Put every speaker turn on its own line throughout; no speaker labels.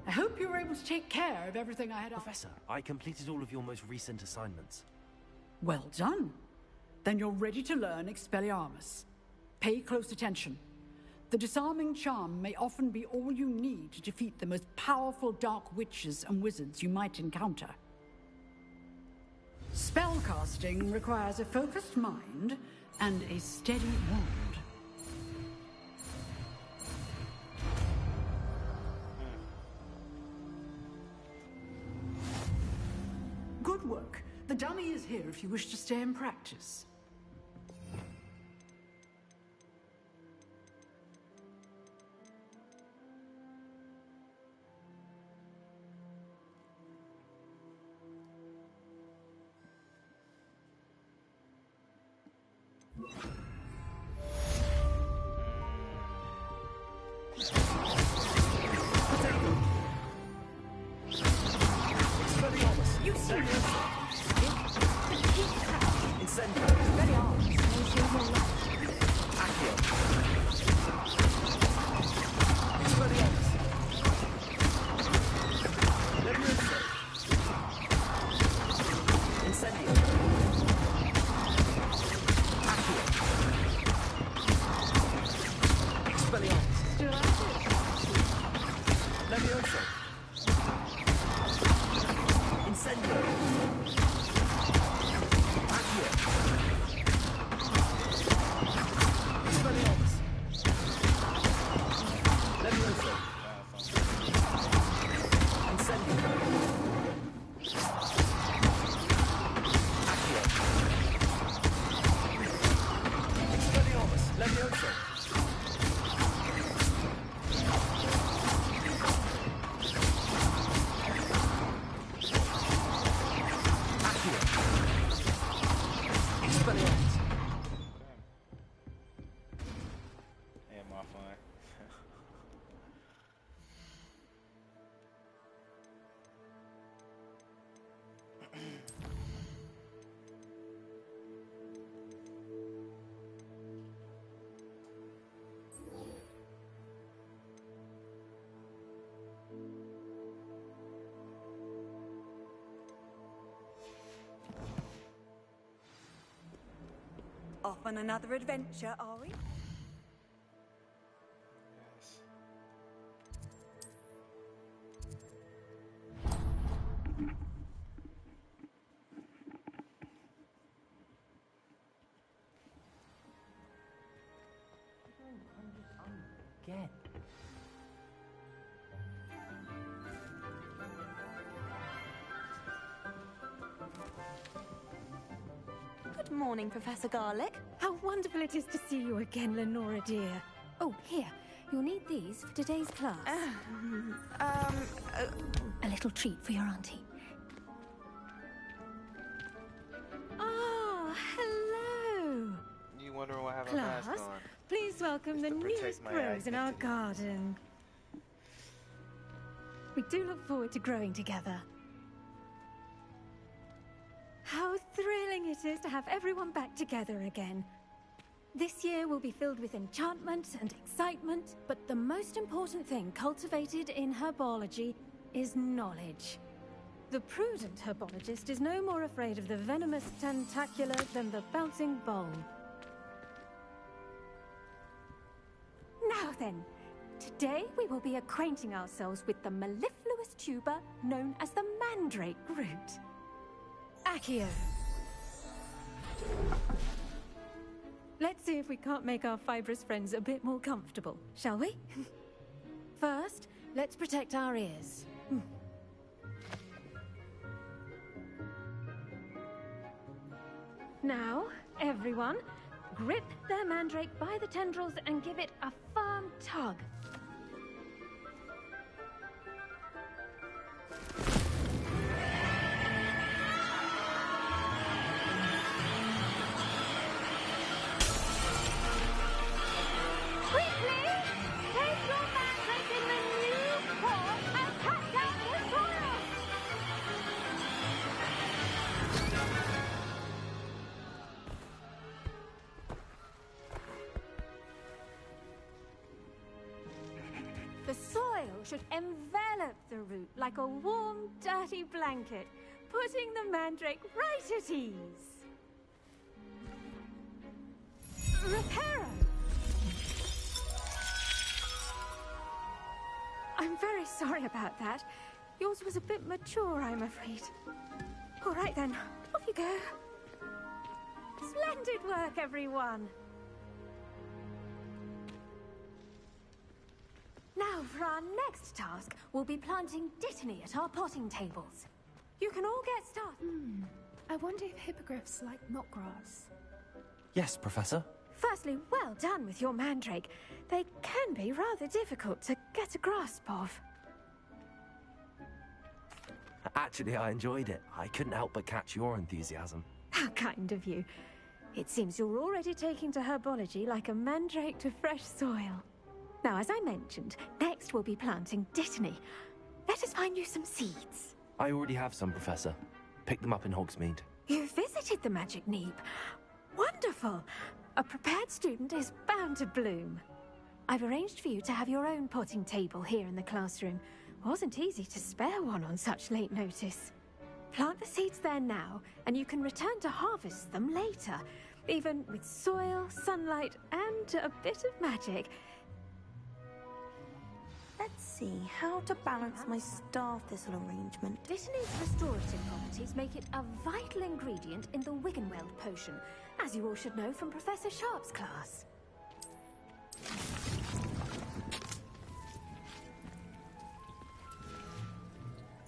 I hope you were able to take care of everything I had asked.
Professor, I completed all of your most recent assignments.
Well done. Then you're ready to learn Expelliarmus. Pay close attention. The disarming charm may often be all you need to defeat the most powerful dark witches and wizards you might encounter. Spellcasting requires a focused mind and a steady wand. Good work. The dummy is here if you wish to stay and practice.
You see this? Incendio.
Very hard. May save your life.
Accio. Expelliarmus. Levioso. Incendio. Accio. Expelliarmus.
Still at it.
Levioso. Incendio. Accio. Expelliarmus. Levioso. Incendio. Accio. Expelliarmus. Levioso.
Yeah, my fun.
Off on another adventure, are we?
Yes.
Again.
Good morning, Professor Garlick.
How wonderful it is to see you again, Lenora dear. Oh, here. You'll need these for today's class. A little treat for your auntie. Ah, hello.
You wondering why I have a mask
Class,
on?
please welcome the
to protect
newest
my
rose in our
identity.
garden. We do look forward to growing together. How thrilling it is to have everyone back together again. This year will be filled with enchantment and excitement, but the most important thing cultivated in herbology is knowledge. The prudent herbologist is no more afraid of the venomous tentacular than the bouncing bowl. Now then, today we will be acquainting ourselves with the mellifluous tuber known as the mandrake root. Accio. Let's see if we can't make our fibrous friends a bit more comfortable, shall we? First, let's protect our ears. Now, everyone, grip their mandrake by the tendrils and give it a firm tug. Quickly! Take your mandrake in the new form and cut down the soil! should envelop the root like a warm, dirty blanket, putting the mandrake right at ease. Reparo! I'm very sorry about that. Yours was a bit mature, I'm afraid. All right then, off you go. Splendid work, everyone. Now, for our next task, we'll be planting Dittany at our potting tables. You can all get started.
I wonder if hippogriffs like knotgrass.
Yes, Professor.
Firstly, well done with your mandrake. They can be rather difficult to get a grasp of.
Actually, I enjoyed it. I couldn't help but catch your enthusiasm.
How kind of you. It seems you're already taking to herbology like a mandrake to fresh soil. Now, as I mentioned, next we'll be planting Dittany. Let us find you some seeds.
I already have some, Professor. Picked them up in Hogsmeade.
You visited the Magic Neep. Wonderful. A prepared student is bound to bloom. I've arranged for you to have your own potting table here in the classroom. Wasn't easy to spare one on such late notice. Plant the seeds there now, and you can return to harvest them later. Even with soil, sunlight, and a bit of magic.
Let's see how to balance my star thistle arrangement.
Dittany's restorative properties make it a vital ingredient in the Wiggenweld potion, as you all should know from Professor Sharp's class.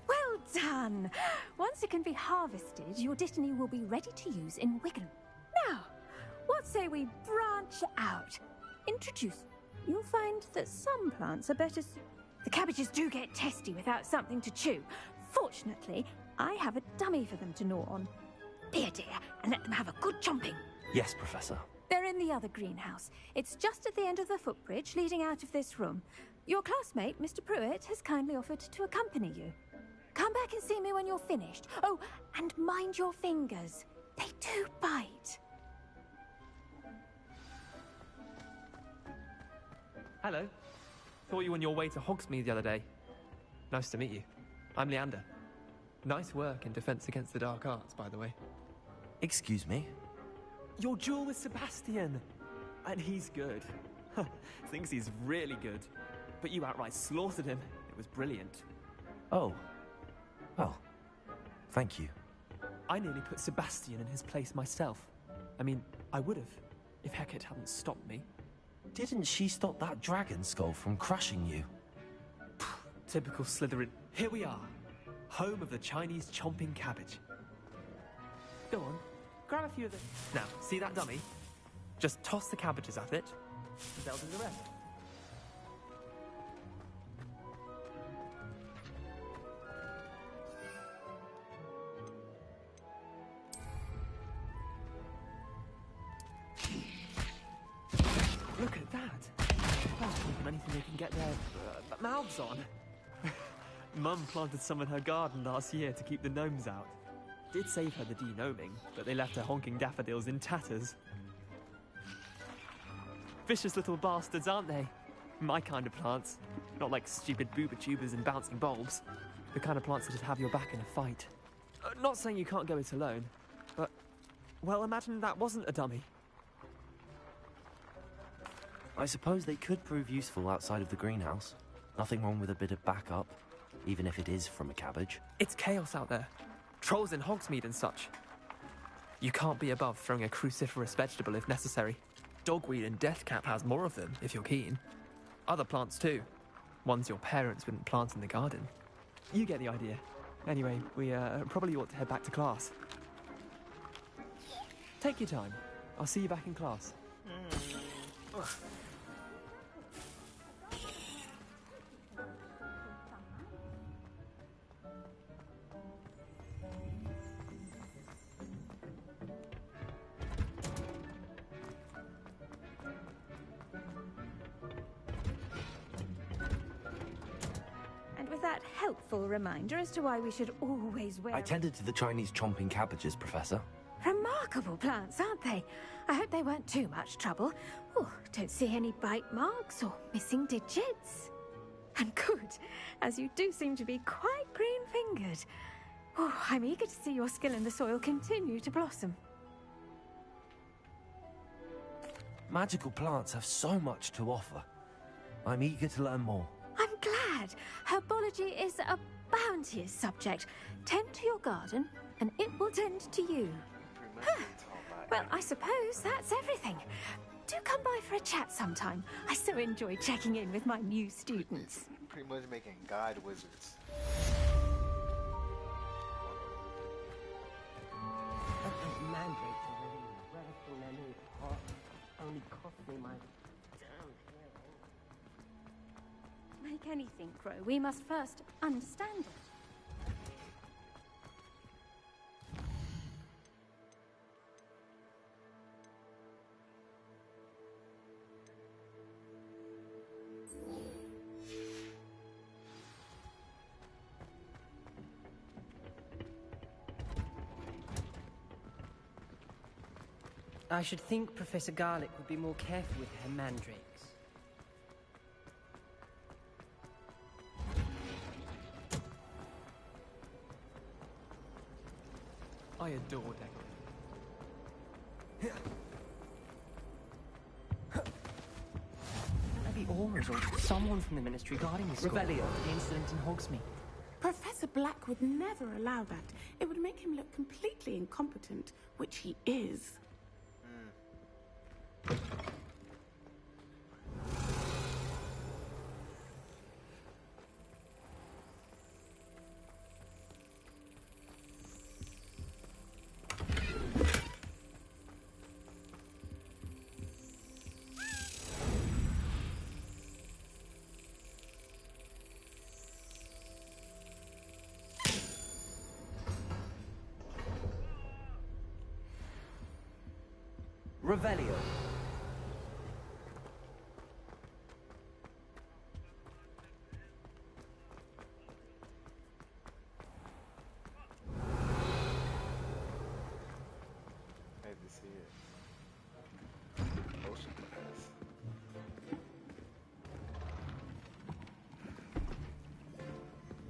Well done! Once it can be harvested, your Dittany will be ready to use in Wiggen. Now, what say we branch out? Introduce. You'll find that some plants are better. The cabbages do get testy without something to chew. Fortunately, I have a dummy for them to gnaw on. Be a dear and let them have a good chomping.
Yes, Professor.
They're in the other greenhouse. It's just at the end of the footbridge leading out of this room. Your classmate, Mr. Pruitt, has kindly offered to accompany you. Come back and see me when you're finished. Oh, and mind your fingers. They do bite.
Hello. Thought you were on your way to Hogsmeade the other day. Nice to meet you. I'm Leander. Nice work in Defense Against the Dark Arts, by the way.
Excuse me?
Your duel with Sebastian! And he's good. Thinks he's really good. But you outright slaughtered him. It was brilliant.
Oh. Well, thank you.
I nearly put Sebastian in his place myself. I mean, I would have, if Hecate hadn't stopped me.
Didn't she stop that dragon skull from crushing you?
Typical Slytherin. Here we are. Home of the Chinese chomping cabbage. Go on, grab a few of them. Now, see that dummy? Just toss the cabbages at it, and they'll do the rest. Look at that! I was thinking anything they can get their mouths on. Mum planted some in her garden last year to keep the gnomes out. Did save her the de-gnoming, but they left her honking daffodils in tatters. Vicious little bastards, aren't they? My kind of plants. Not like stupid booba tubers and bouncing bulbs. The kind of plants that'd have your back in a fight. Not saying you can't go it alone, but... well, imagine that wasn't a dummy.
I suppose they could prove useful outside of the greenhouse. Nothing wrong with a bit of backup, even if it is from a cabbage.
It's chaos out there. Trolls in Hogsmeade and such. You can't be above throwing a cruciferous vegetable if necessary. Dogweed and deathcap has more of them, if you're keen. Other plants too. Ones your parents wouldn't plant in the garden. You get the idea. Anyway, we probably ought to head back to class. Take your time. I'll see you back in class.
That helpful reminder as to why we should always wear...
I tended to the Chinese chomping cabbages, Professor.
Remarkable plants, aren't they? I hope they weren't too much trouble. Oh, don't see any bite marks or missing digits. And good, as you do seem to be quite green-fingered. Oh, I'm eager to see your skill in the soil continue to blossom.
Magical plants have so much to offer. I'm eager to learn more.
I'm glad. Herbology is a bounteous subject. Tend to your garden, and it will tend to you. Well, I suppose that's everything. Do come by for a chat sometime. I so enjoy checking in with my new students.
Pretty much making god wizards.
Mandrakes are really radical and any part only cost me my damn hair.
Make anything grow, we must first understand it.
I should think Professor Garlick would be more careful with her mandrakes.
I adore Declan.
Maybe Aurors or someone from the Ministry guarding the school.
Revelio.
The incident in Hogsmeade.
Professor Black would never allow that. It would make him look completely incompetent, which he is. Revelio.
Hate to see it. Ocean pass.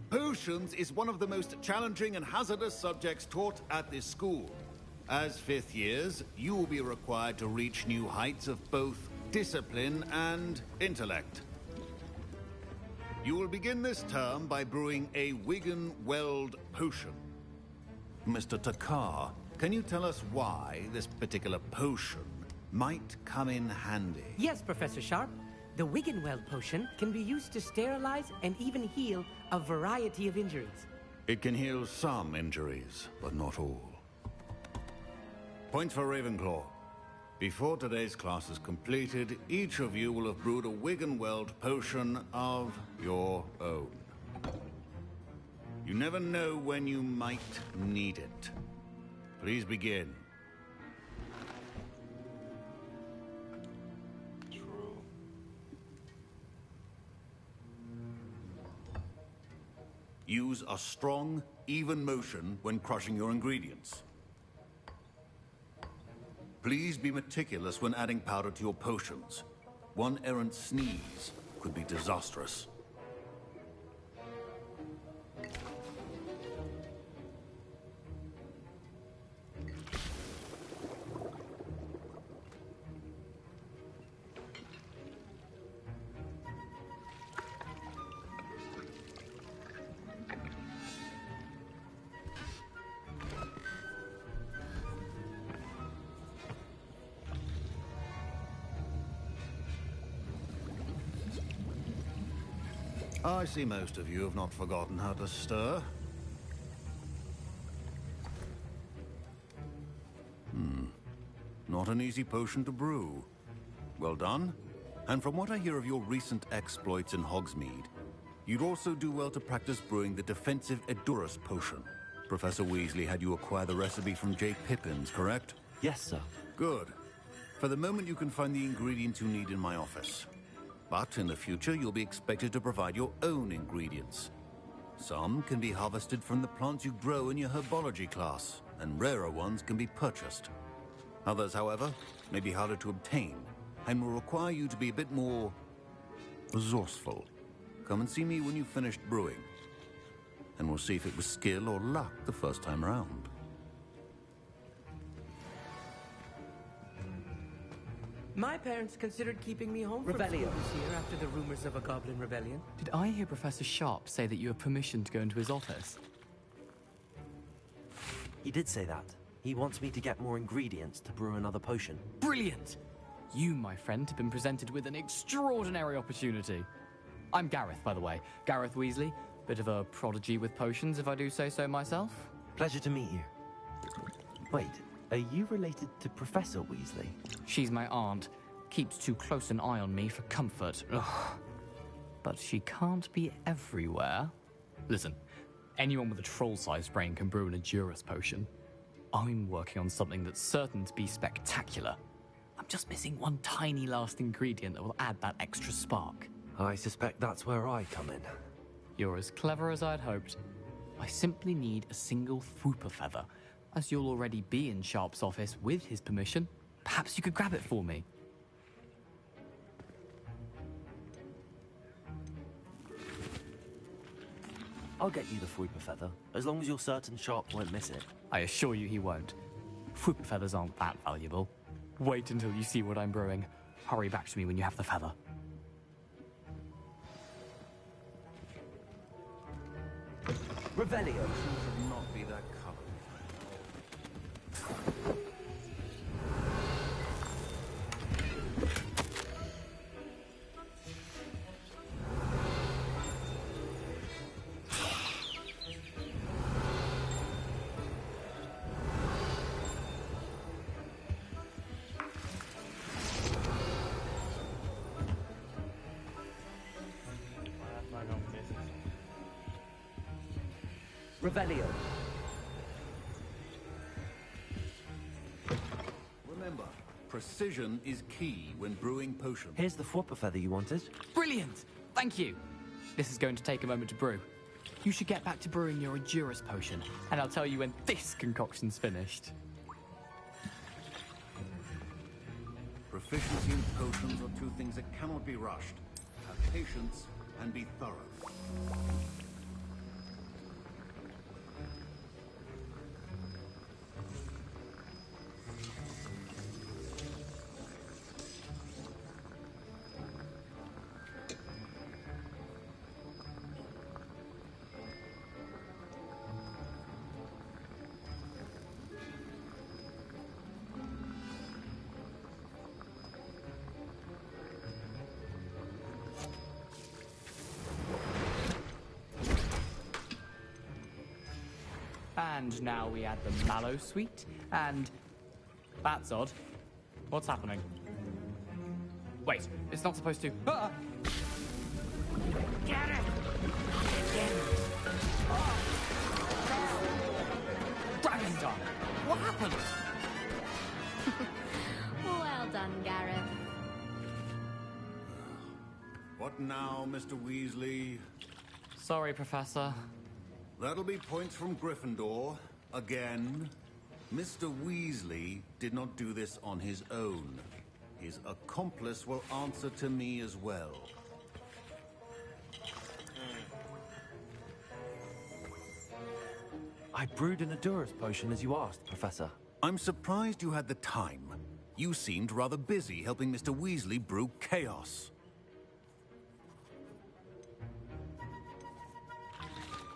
Potions is one of the most challenging and hazardous subjects taught at this school. As fifth years, you will be required to reach new heights of both discipline and intellect. You will begin this term by brewing a Wigan Weld potion. Mr. Takar, can you tell us why this particular potion might come in handy?
Yes, Professor Sharp. The Wiggenweld potion can be used to sterilize and even heal a variety of injuries.
It can heal some injuries, but not all. Points for Ravenclaw. Before today's class is completed, each of you will have brewed a Wiggenweld potion of your own. You never know when you might need it. Please begin.
True.
Use a strong, even motion when crushing your ingredients. Please be meticulous when adding powder to your potions. One errant sneeze could be disastrous. I see most of you have not forgotten how to stir. Not an easy potion to brew. Well done. And from what I hear of your recent exploits in Hogsmeade, you'd also do well to practice brewing the defensive Edurus potion. Professor Weasley had you acquire the recipe from J. Pippins, correct?
Yes, sir.
Good. For the moment, you can find the ingredients you need in my office. But in the future, you'll be expected to provide your own ingredients. Some can be harvested from the plants you grow in your herbology class, and rarer ones can be purchased. Others, however, may be harder to obtain, and will require you to be a bit more resourceful. come and see me when you've finished brewing. And we'll see if it was skill or luck the first time round.
My parents considered keeping me home for
Revelio.
this year after the rumors of a goblin rebellion.
Did I hear Professor Sharp say that you have permission to go into his office?
He did say that. He wants me to get more ingredients to brew another potion.
Brilliant! You, my friend, have been presented with an extraordinary opportunity. I'm Gareth, by the way. Gareth Weasley. Bit of a prodigy with potions, if I do say so myself.
Pleasure to meet you. Wait, are you related to Professor Weasley?
She's my aunt. Keeps too close an eye on me for comfort. Ugh. But she can't be everywhere. Listen, anyone with a troll-sized brain can brew an Edurus potion. I'm working on something that's certain to be spectacular. I'm just missing one tiny last ingredient that will add that extra spark.
I suspect that's where I come in.
You're as clever as I'd hoped. I simply need a single Fwooper feather. As you'll already be in Sharp's office with his permission, perhaps you could grab it for me.
I'll get you the Fwooper feather, as long as you're certain Sharp won't miss it.
I assure you he won't. Fwooper feathers aren't that valuable. Wait until you see what I'm brewing. Hurry back to me when you have the feather.
Revelio.
Should not be that color.
Revelio.
Remember, precision is key when brewing potions.
Here's the Fwooper feather you wanted.
Brilliant! Thank you! This is going to take a moment to brew. You should get back to brewing your Edurus potion, and I'll tell you when this concoction's finished.
Proficiency in potions are two things that cannot be rushed. Have patience and be thorough.
And now we add the mallow sweet, and... That's odd. What's happening? Wait, it's not supposed to... Ah!
Get it!
Dragon Dung! What happened?
Well done, Gareth.
What now, Mr. Weasley?
Sorry, Professor.
That'll be points from Gryffindor. Again. Mr. Weasley did not do this on his own. His accomplice will answer to me as well.
I brewed an Edurus potion as you asked, Professor.
I'm surprised you had the time. You seemed rather busy helping Mr. Weasley brew chaos.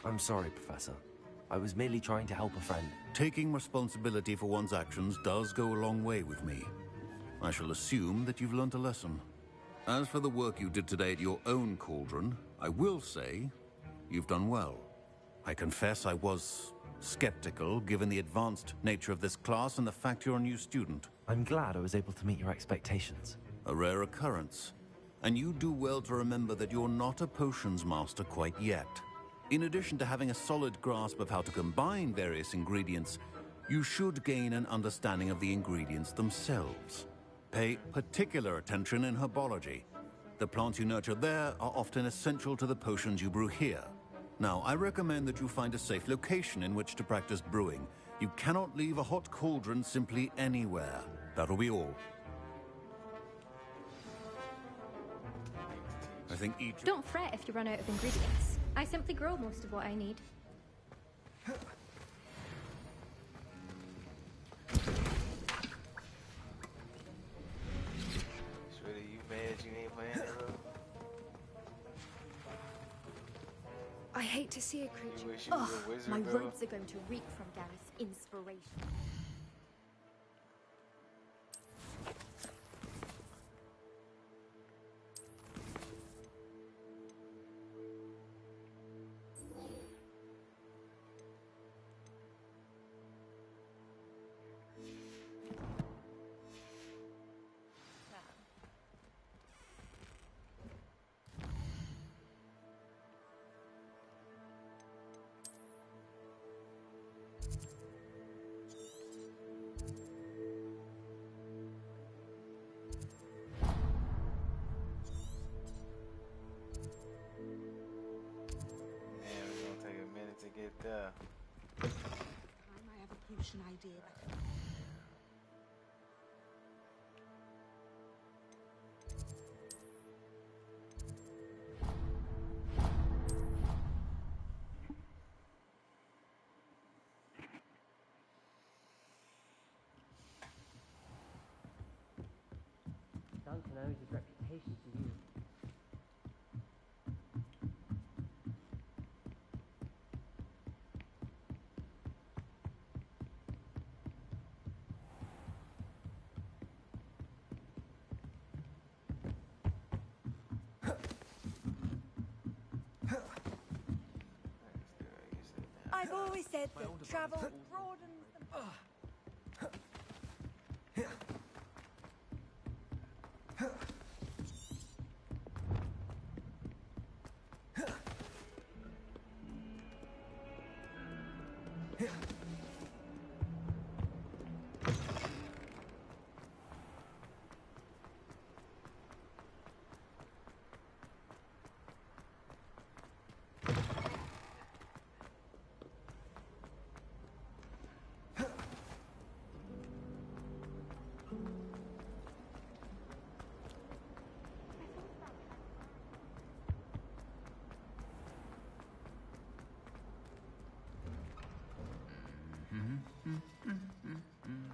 I'm sorry, Professor. I was merely trying to help a friend.
Taking responsibility for one's actions does go a long way with me. I shall assume that you've learnt a lesson. As for the work you did today at your own cauldron, I will say you've done well. I confess I was skeptical, given the advanced nature of this class and the fact you're a new student.
I'm glad I was able to meet your expectations.
A rare occurrence. And you do well to remember that you're not a potions master quite yet. In addition to having a solid grasp of how to combine various ingredients, you should gain an understanding of the ingredients themselves. Pay particular attention in herbology. The plants you nurture there are often essential to the potions you brew here. Now, I recommend that you find a safe location in which to practice brewing. You cannot leave a hot cauldron simply anywhere. That'll be all. I think each...
Don't fret if you run out of ingredients. I simply grow most of what I need.
Shreddy, you mad you ain't playing it, bro?
I hate to see a creature.
You wish you was a wizard,
my
bro.
robes are going to reek from Gareth's inspiration.
Get there.
I have a potion idea.
Duncan owes his reputation to you.
I've always said that travel broadens the...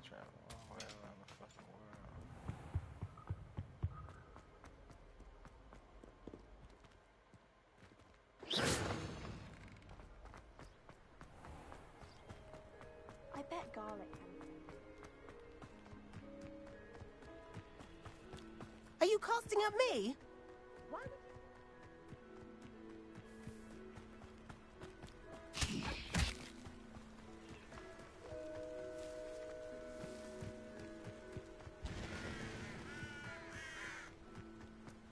Travel all the way around the fucking world.
I bet garlic
Are you casting at me?
Why would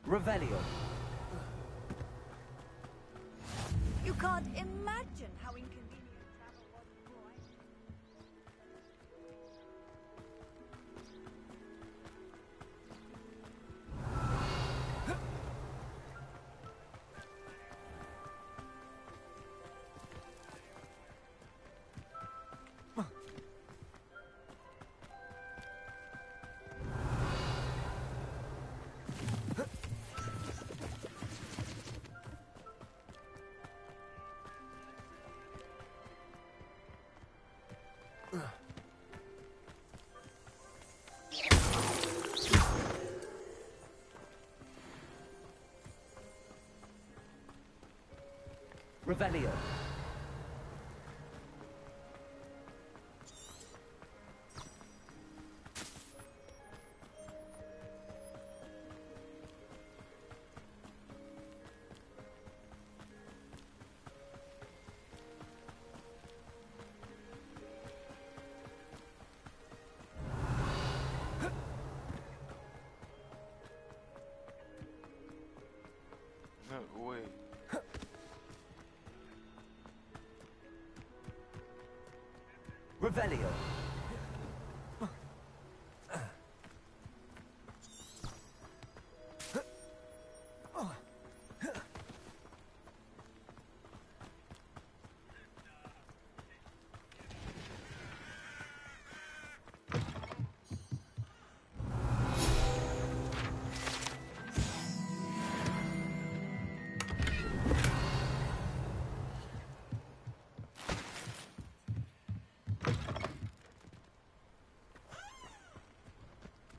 Revelio.
You can't imagine how inconvenient travel was before I...
Revelio.
No way.
Revelio.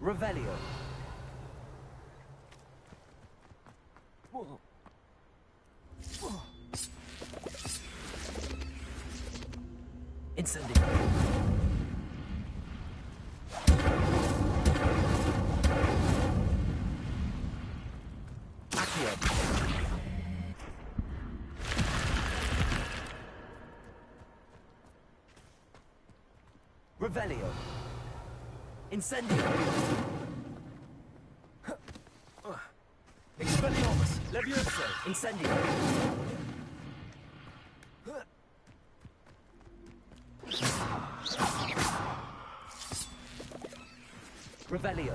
Revelio. Incendio. Accio. Revelio. Incendio. Expelliarmus. Levioso. Incendio. Revelio.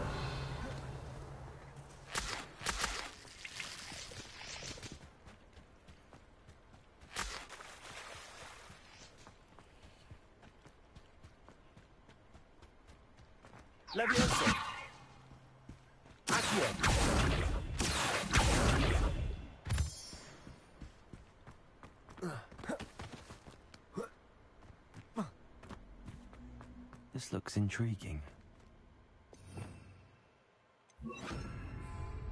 Levioso. Accio. This looks intriguing.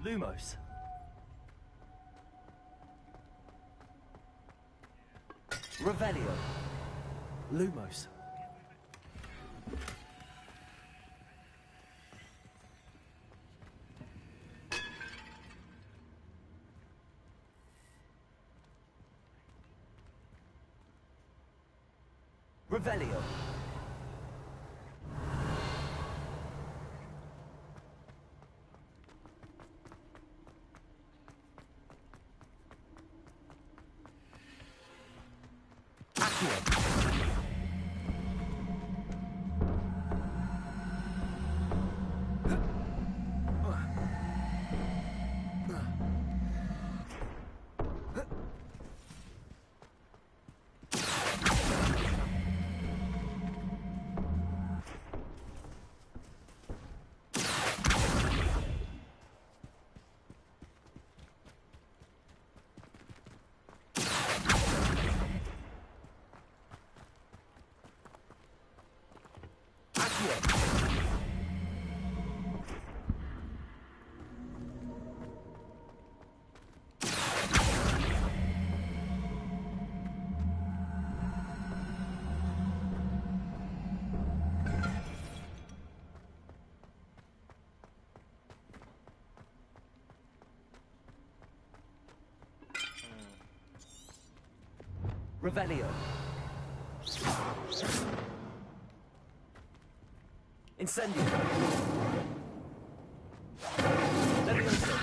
Lumos. Revelio. Lumos. Revelio. Revelio. Incendio. Levioso.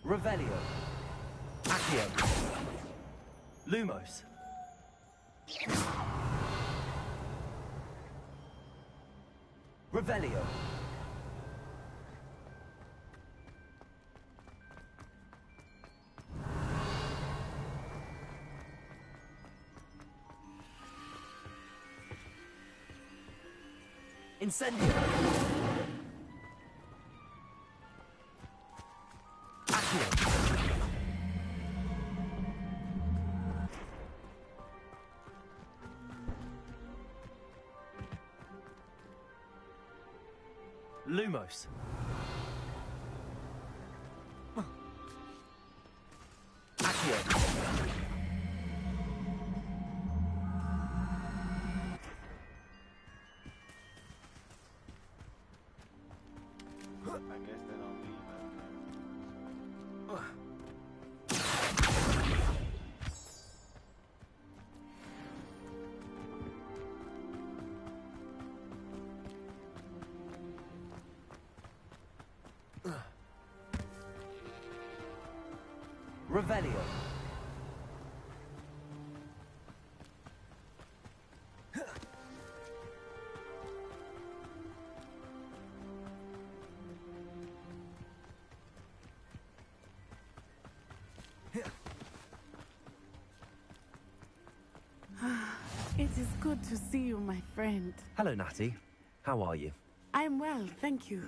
Revelio. Accio. Lumos. Revelio. Incendio. Accio. Lumos. Accio.
I guess they don't mean nothing.
Revelio.
It is good to see you, my friend.
Hello, Natty. How are you?
I'm well, thank you.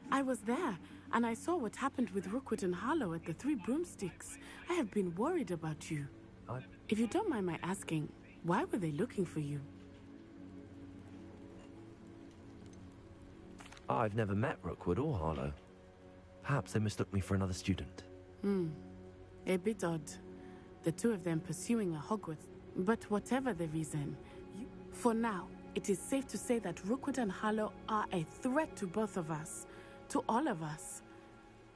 I was there, and I saw what happened with Rookwood and Harlow at the Three Broomsticks. I have been worried about you. If you don't mind my asking, why were they looking for you?
I've never met Rookwood or Harlow. Perhaps they mistook me for another student.
A bit odd. The two of them pursuing a Hogwarts. But whatever the reason, for now, it is safe to say that Rookwood and Harlow are a threat to both of us. To all of us.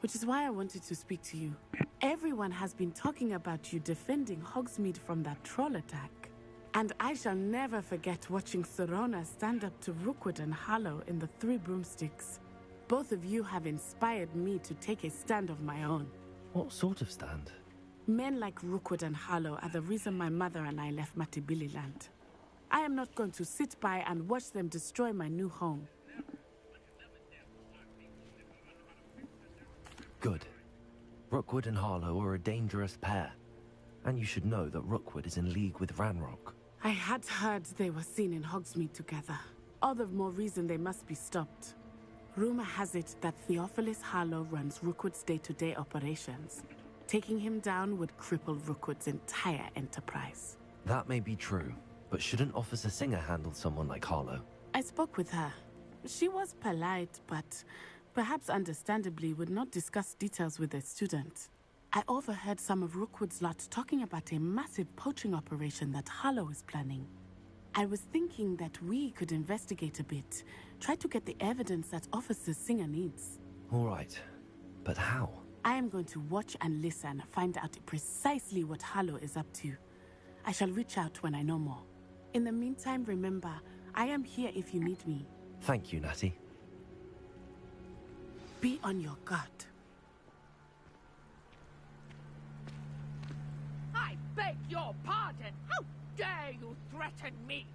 Which is why I wanted to speak to you. Everyone has been talking about you defending Hogsmeade from that troll attack. And I shall never forget watching Sirona stand up to Rookwood and Harlow in the Three Broomsticks. Both of you have inspired me to take a stand of my own.
What sort of stand?
Men like Rookwood and Harlow are the reason my mother and I left Matabeleland. I am not going to sit by and watch them destroy my new home.
Good. Rookwood and Harlow are a dangerous pair. And you should know that Rookwood is in league with Ranrock.
I had heard they were seen in Hogsmeade together. All the more reason they must be stopped. Rumor has it that Theophilus Harlow runs Rookwood's day-to-day operations. Taking him down would cripple Rookwood's entire enterprise.
That may be true, but shouldn't Officer Singer handle someone like Harlow?
I spoke with her. She was polite, but perhaps understandably would not discuss details with a student. I overheard some of Rookwood's lot talking about a massive poaching operation that Harlow is planning. I was thinking that we could investigate a bit, try to get the evidence that Officer Singer needs.
All right, but how?
I am going to watch and listen, find out precisely what Harlow is up to. I shall reach out when I know more. In the meantime, remember, I am here if you need me.
Thank you, Natty.
Be on your guard.
I beg your pardon! How dare you threaten me?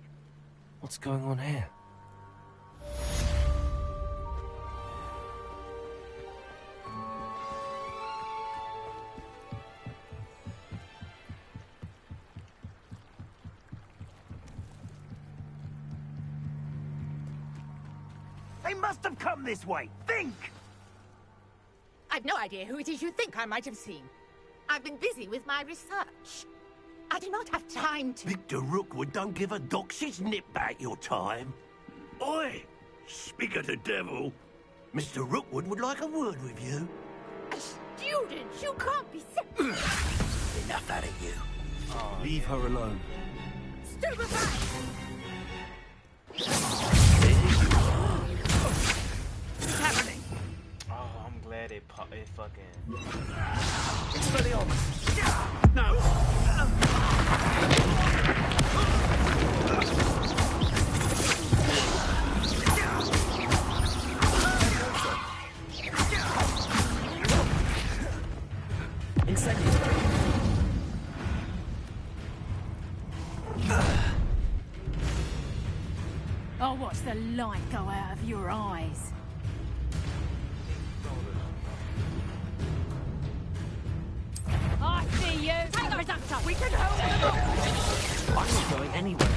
What's going on here?
They must have come this way. Think!
I've no idea who it is you think I might have seen. I've been busy with my research. I do not have time to...
Victor Rookwood don't give a doxy's nip back your time. Oi! Speak of the devil. Mr. Rookwood would like a word with you.
A student? You can't be
Enough out of you.
Leave her alone.
Stupefy!
What's happening? Oh, I'm glad it fucking...
Expelliarmus! No!
I'll watch the light go out of your eyes. I see you! Take those up! We can hold them up!
I'm not going anywhere.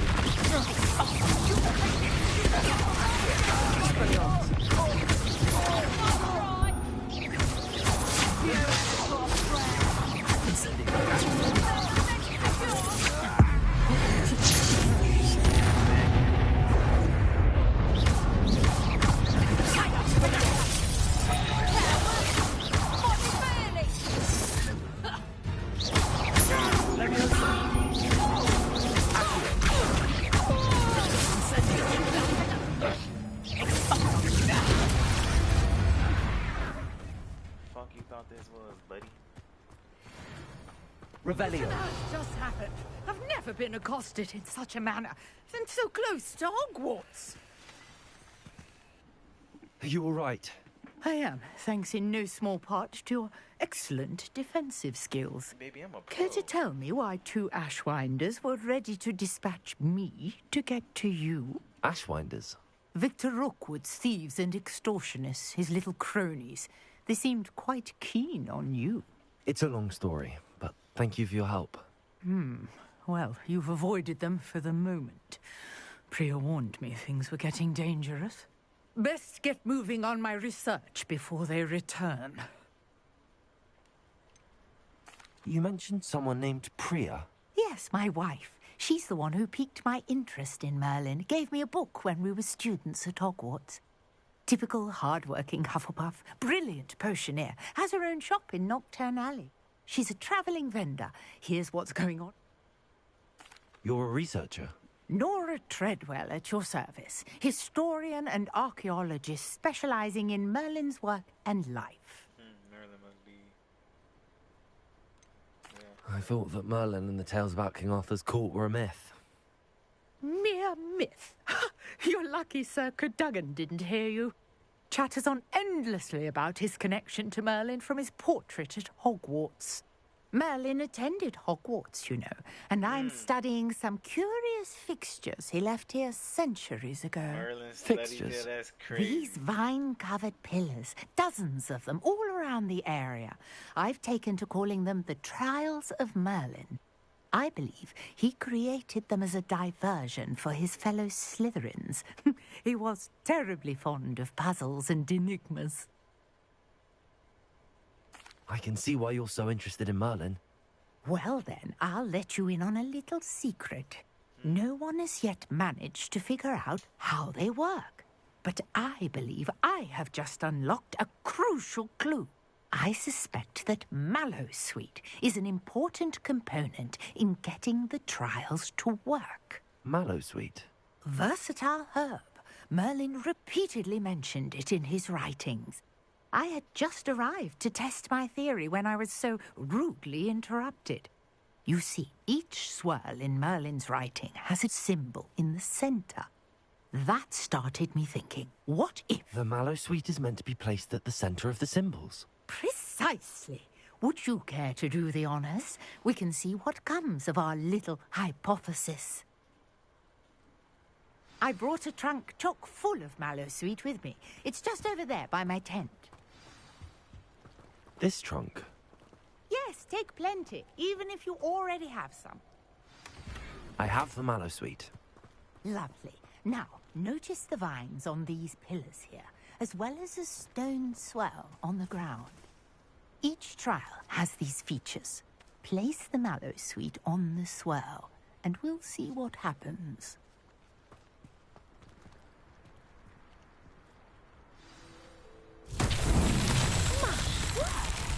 Revelio.
That's just happened. I've never been accosted in such a manner, and so close to Hogwarts.
Are you all right?
I am, thanks in no small part to your excellent defensive skills.
Baby, I'm a pro.
Care to tell me why two Ashwinders were ready to dispatch me to get to you?
Ashwinders?
Victor Rookwood's thieves and extortionists, his little cronies. They seemed quite keen on you.
It's a long story, but thank you for your help.
Well, you've avoided them for the moment. Priya warned me things were getting dangerous. Best get moving on my research before they return.
You mentioned someone named Priya.
Yes, my wife. She's the one who piqued my interest in Merlin. Gave me a book when we were students at Hogwarts. Typical hard-working Hufflepuff, brilliant potioneer, has her own shop in Nocturne Alley. She's a travelling vendor. Here's what's going on.
You're a researcher?
Nora Treadwell at your service, historian and archaeologist specialising in Merlin's work and life.
Merlin must be...
I thought that Merlin and the tales about King Arthur's court were a myth.
Mere myth. You're lucky Sir Cadogan didn't hear you. Chatters on endlessly about his connection to Merlin from his portrait at Hogwarts. Merlin attended Hogwarts, you know, and I'm studying some curious fixtures he left here centuries ago.
Merlin fixtures? That's crazy.
These vine-covered pillars, dozens of them, all around the area. I've taken to calling them the Trials of Merlin. I believe he created them as a diversion for his fellow Slytherins. He was terribly fond of puzzles and enigmas.
I can see why you're so interested in Merlin.
Well then, I'll let you in on a little secret. No one has yet managed to figure out how they work. But I believe I have just unlocked a crucial clue. I suspect that Mallowsweet is an important component in getting the trials to work.
Mallowsweet?
Versatile herb. Merlin repeatedly mentioned it in his writings. I had just arrived to test my theory when I was so rudely interrupted. You see, each swirl in Merlin's writing has a symbol in the centre. That started me thinking, what if...
The Mallowsweet is meant to be placed at the centre of the symbols.
Precisely. Would you care to do the honours? We can see what comes of our little hypothesis. I brought a trunk chock full of Mallowsweet with me. It's just over there by my tent.
This trunk?
Yes, take plenty, even if you already have some.
I have the Mallowsweet.
Lovely. Now, notice the vines on these pillars here, as well as a stone swell on the ground. Each trial has these features. Place the Mallowsweet on the swell, and we'll see what happens.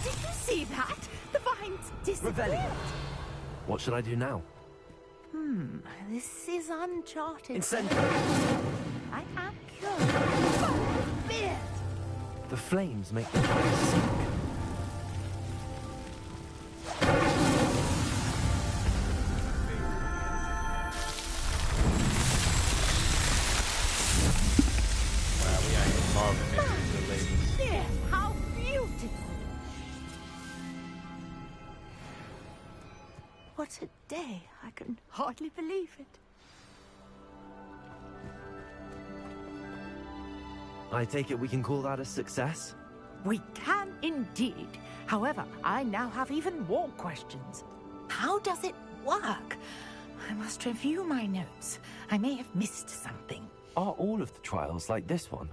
Did you see that? The vines disappeared.
What should I do now?
This is uncharted.
Incendio!
I am curious. Forbid!
The flames make the trials sink.
Wow, we are involved in the ladies.
Yes, how beautiful! What a day. I can hardly believe it.
I take it we can call that a success?
We can indeed. However, I now have even more questions. How does it work? I must review my notes. I may have missed something.
Are all of the trials like this one?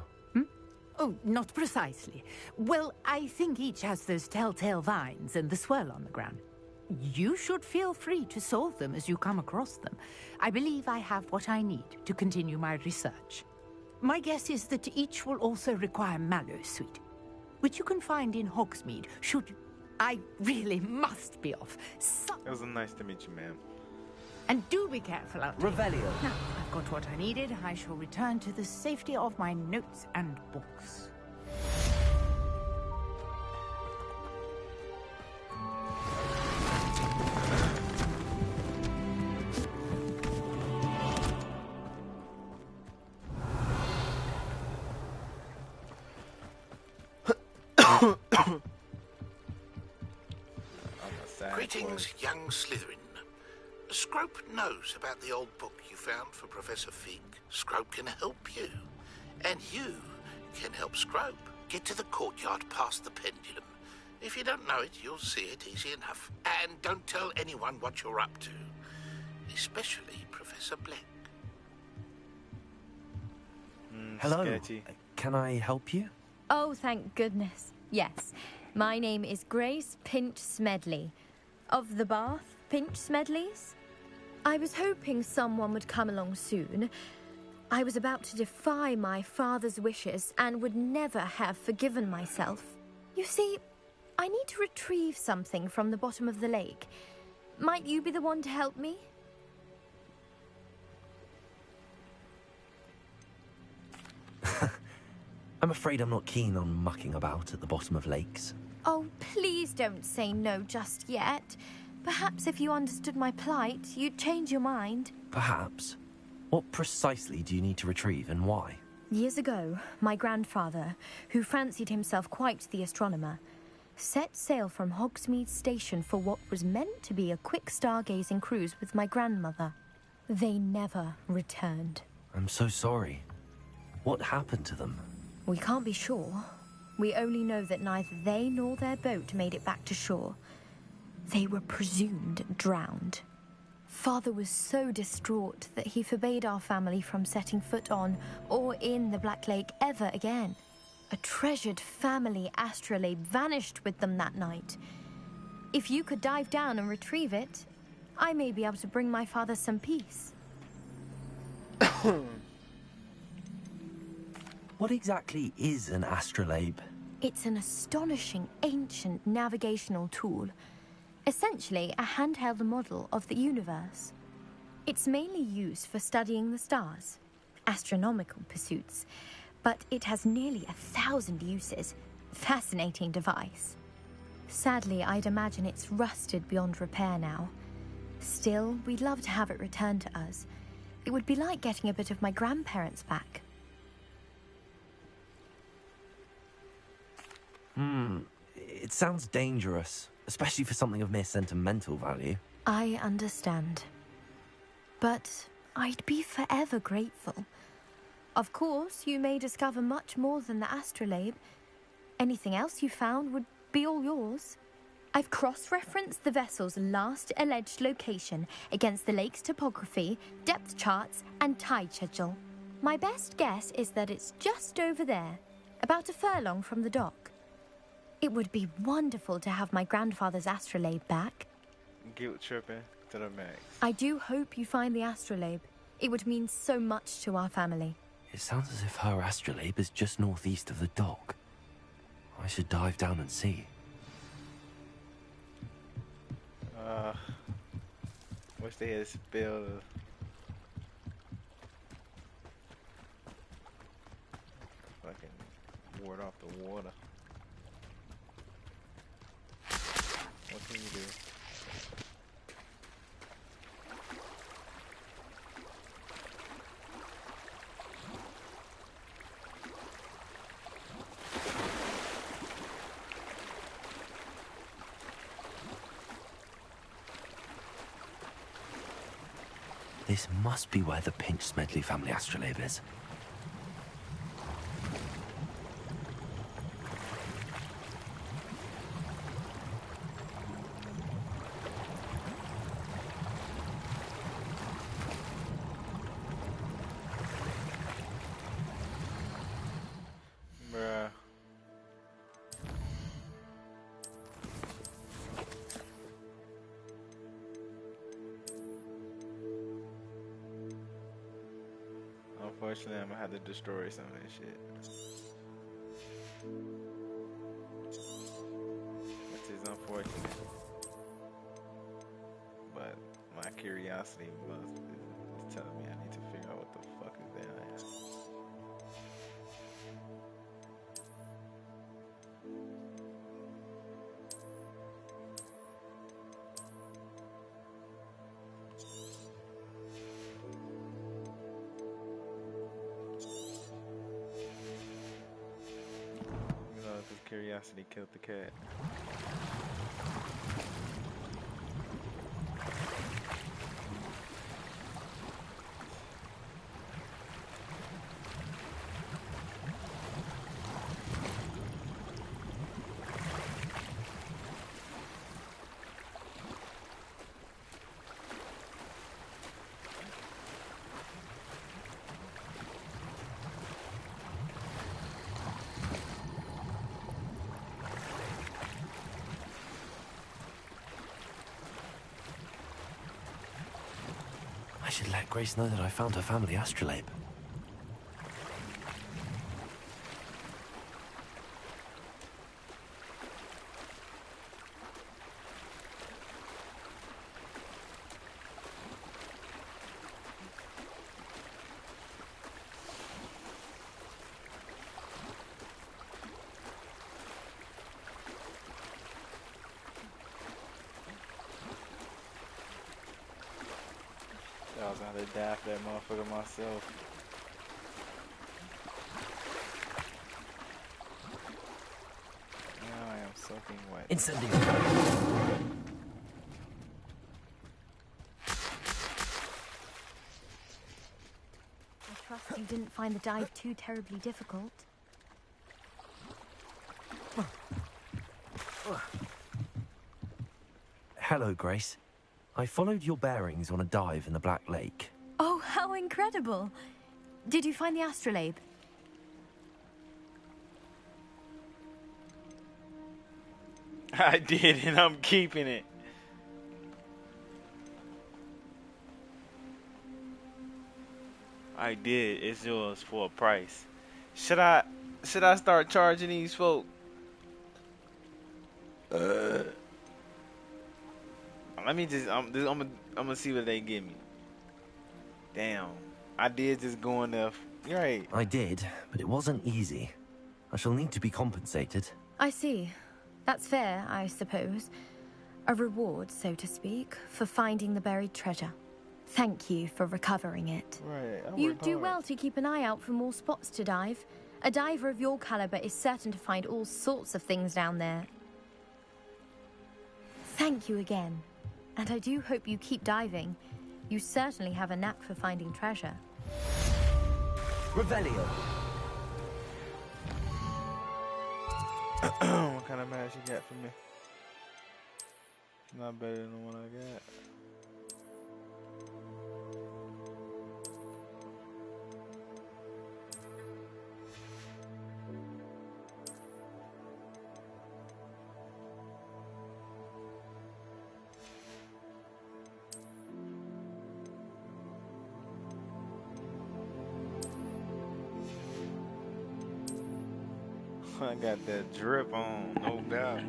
Oh, not precisely. Well, I think each has those telltale vines and the swirl on the ground. You should feel free to solve them as you come across them. I believe I have what I need to continue my research. My guess is that each will also require Mallowsweet, which you can find in Hogsmeade, should... I really must be off.
It was nice to meet you, ma'am.
And do be careful out there.
Revelio.
Now, I've got what I needed. I shall return to the safety of my notes and books.
Greetings, young Slytherin. Scrope knows about the old book you found for Professor Fig. Scrope can help you. And you can help Scrope get to the courtyard past the pendulum. If you don't know it, you'll see it easy enough. And don't tell anyone what you're up to. Especially Professor Black.
Hello.
Sketchy.
Can I help you?
Oh, thank goodness. Yes. My name is Grace Pinch Smedley. Of the Bath Pinch Smedleys. I was hoping someone would come along soon. I was about to defy my father's wishes and would never have forgiven myself. You see, I need to retrieve something from the bottom of the lake. Might you be the one to help me?
I'm afraid I'm not keen on mucking about at the bottom of lakes.
Oh, please don't say no just yet. Perhaps if you understood my plight, you'd change your mind.
Perhaps. What precisely do you need to retrieve and why?
Years ago, my grandfather, who fancied himself quite the astronomer, set sail from Hogsmeade Station for what was meant to be a quick stargazing cruise with my grandmother. They never returned.
I'm so sorry. What happened to them?
We can't be sure. We only know that neither they nor their boat made it back to shore. They were presumed drowned. Father was so distraught that he forbade our family from setting foot on or in the Black Lake ever again. A treasured family astrolabe vanished with them that night. If you could dive down and retrieve it, I may be able to bring my father some peace.
What exactly is an astrolabe?
It's an astonishing ancient navigational tool. Essentially, a handheld model of the universe. It's mainly used for studying the stars, astronomical pursuits, but it has nearly 1,000 uses. Fascinating device. Sadly, I'd imagine it's rusted beyond repair now. Still, we'd love to have it returned to us. It would be like getting a bit of my grandparents back.
It sounds dangerous, especially for something of mere sentimental value.
I understand. But I'd be forever grateful. Of course, you may discover much more than the astrolabe. Anything else you found would be all yours. I've cross-referenced the vessel's last alleged location against the lake's topography, depth charts, and tide schedule. My best guess is that it's just over there, about a furlong from the dock. It would be wonderful to have my grandfather's astrolabe back.
Guilt tripping to the max.
I do hope you find the astrolabe. It would mean so much to our family.
It sounds as if her astrolabe is just northeast of the dock. I should dive down and see.
Wish they had spilled fucking ward off the water. What can you do?
This must be where the Pinch Smedley family astrolabe is.
Bruh. Unfortunately, I'm gonna have to destroy some of this shit. Which is unfortunate. But my curiosity is telling me I need to figure out what the fuck is there. Curiosity killed the cat.
I should let Grace know that I found her family astrolabe.
about to die for that motherfucker myself. Now I am soaking wet.
Incendio.
I trust you didn't find the dive too terribly difficult.
Hello, Grace. I followed your bearings on a dive in the Black Lake.
Oh, how incredible! Did you find the astrolabe?
I did, and I'm keeping it. I did. It's yours for a price. Should I start charging these folk? Let me just. I'm gonna see what they give me. Damn, I did just go in there. You're right.
I did, but it wasn't easy. I shall need to be compensated.
I see. That's fair, I suppose. A reward, so to speak, for finding the buried treasure. Thank you for recovering it.
Right.
You do well to keep an eye out for more spots to dive. A diver of your caliber is certain to find all sorts of things down there. Thank you again. And I do hope you keep diving. You certainly have a knack for finding treasure.
Revelio.
What kind of match you got for me? Not better than the one I got. I got that drip on, no doubt.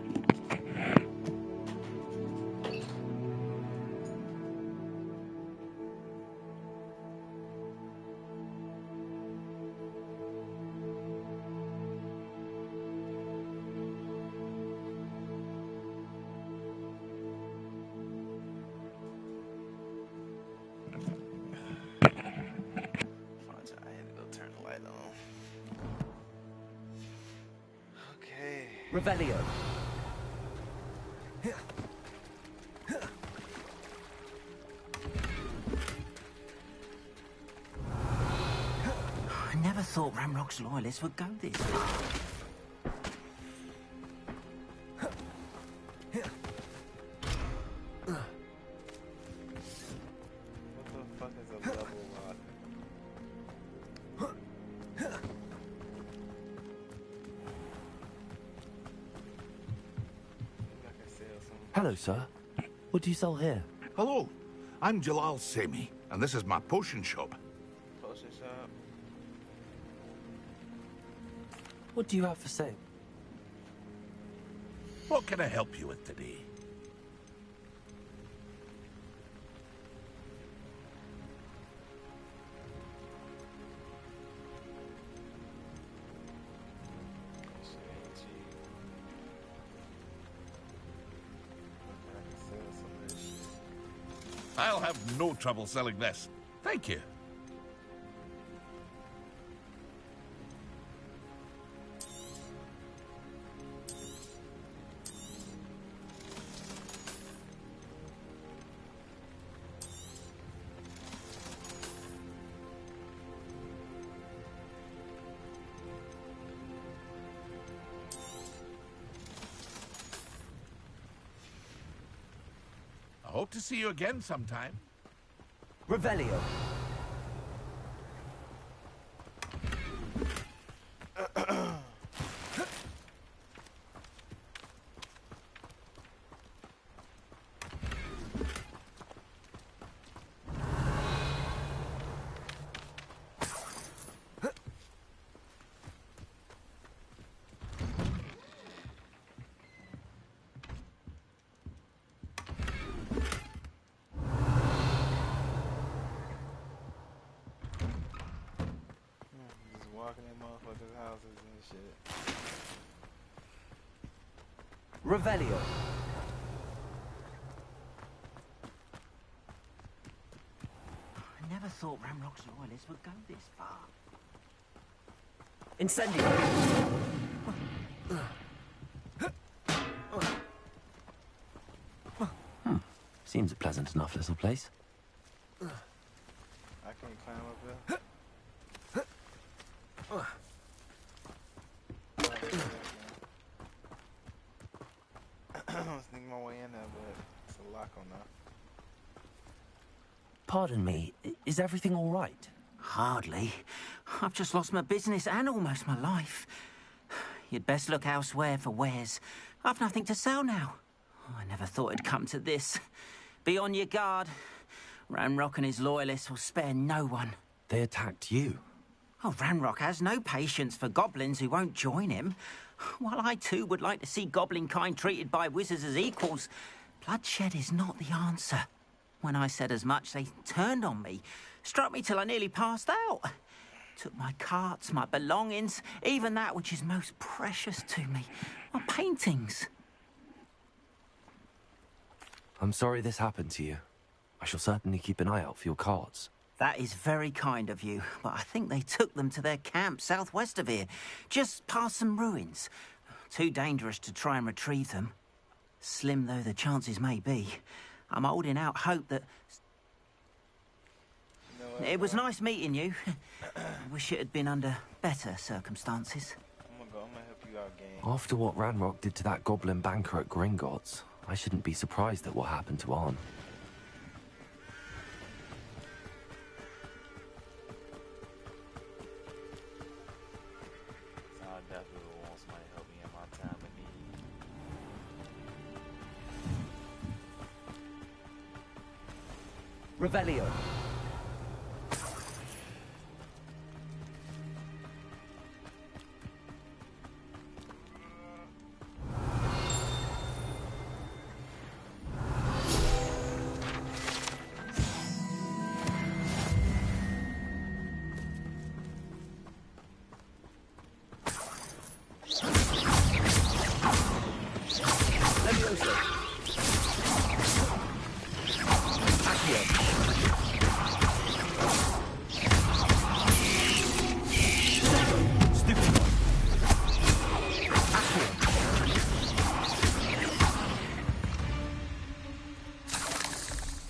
Revelio.
I never thought Ramrock's loyalists would go this far.
What the fuck is a level lock?
Hello, sir. What do you sell here?
Hello, I'm Jalal Semi, and this is my potion shop.
Potion shop.
What do you have for sale?
What can I help you with today? I'll have no trouble selling this. Thank you. I hope to see you again sometime.
Revelio.
Walking in motherfuckers' houses and shit.
Revelio.
I never thought Ramrock's loyalists would go this far.
Incendio! Seems a pleasant enough little place.
I can't climb up there. I sneak my way in there, but it's a lock on that.
Pardon me, is everything all right?
Hardly. I've just lost my business and almost my life. You'd best look elsewhere for wares. I've nothing to sell now. I never thought it'd come to this. Be on your guard. Ranrock and his loyalists will spare no one.
They attacked you?
Oh, Ranrock has no patience for goblins who won't join him. While I too would like to see goblin kind treated by wizards as equals, bloodshed is not the answer. When I said as much, they turned on me, struck me till I nearly passed out. Took my carts, my belongings, even that which is most precious to me, my paintings.
I'm sorry this happened to you. I shall certainly keep an eye out for your cards.
That is very kind of you, but I think they took them to their camp southwest of here, just past some ruins. Too dangerous to try and retrieve them. Slim though the chances may be, I'm holding out hope that... It was nice meeting you. I wish it had been under better circumstances.
I'm gonna help you out, gang.
After what Ranrock did to that goblin banker at Gringotts, I shouldn't be surprised at what happened to Arn.
I definitely want somebody to help me in my time of need.
Revelio.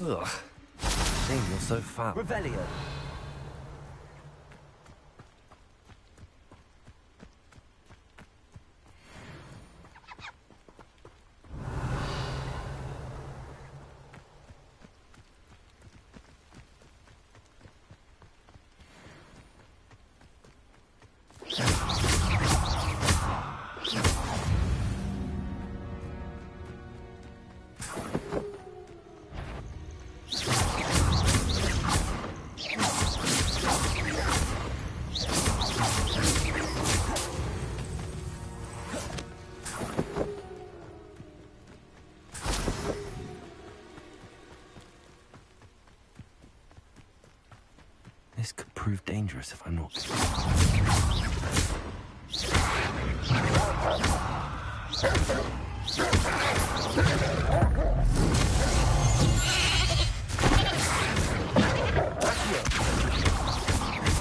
Ugh. Shame you're so foul. Revelio. This could prove dangerous if I'm not...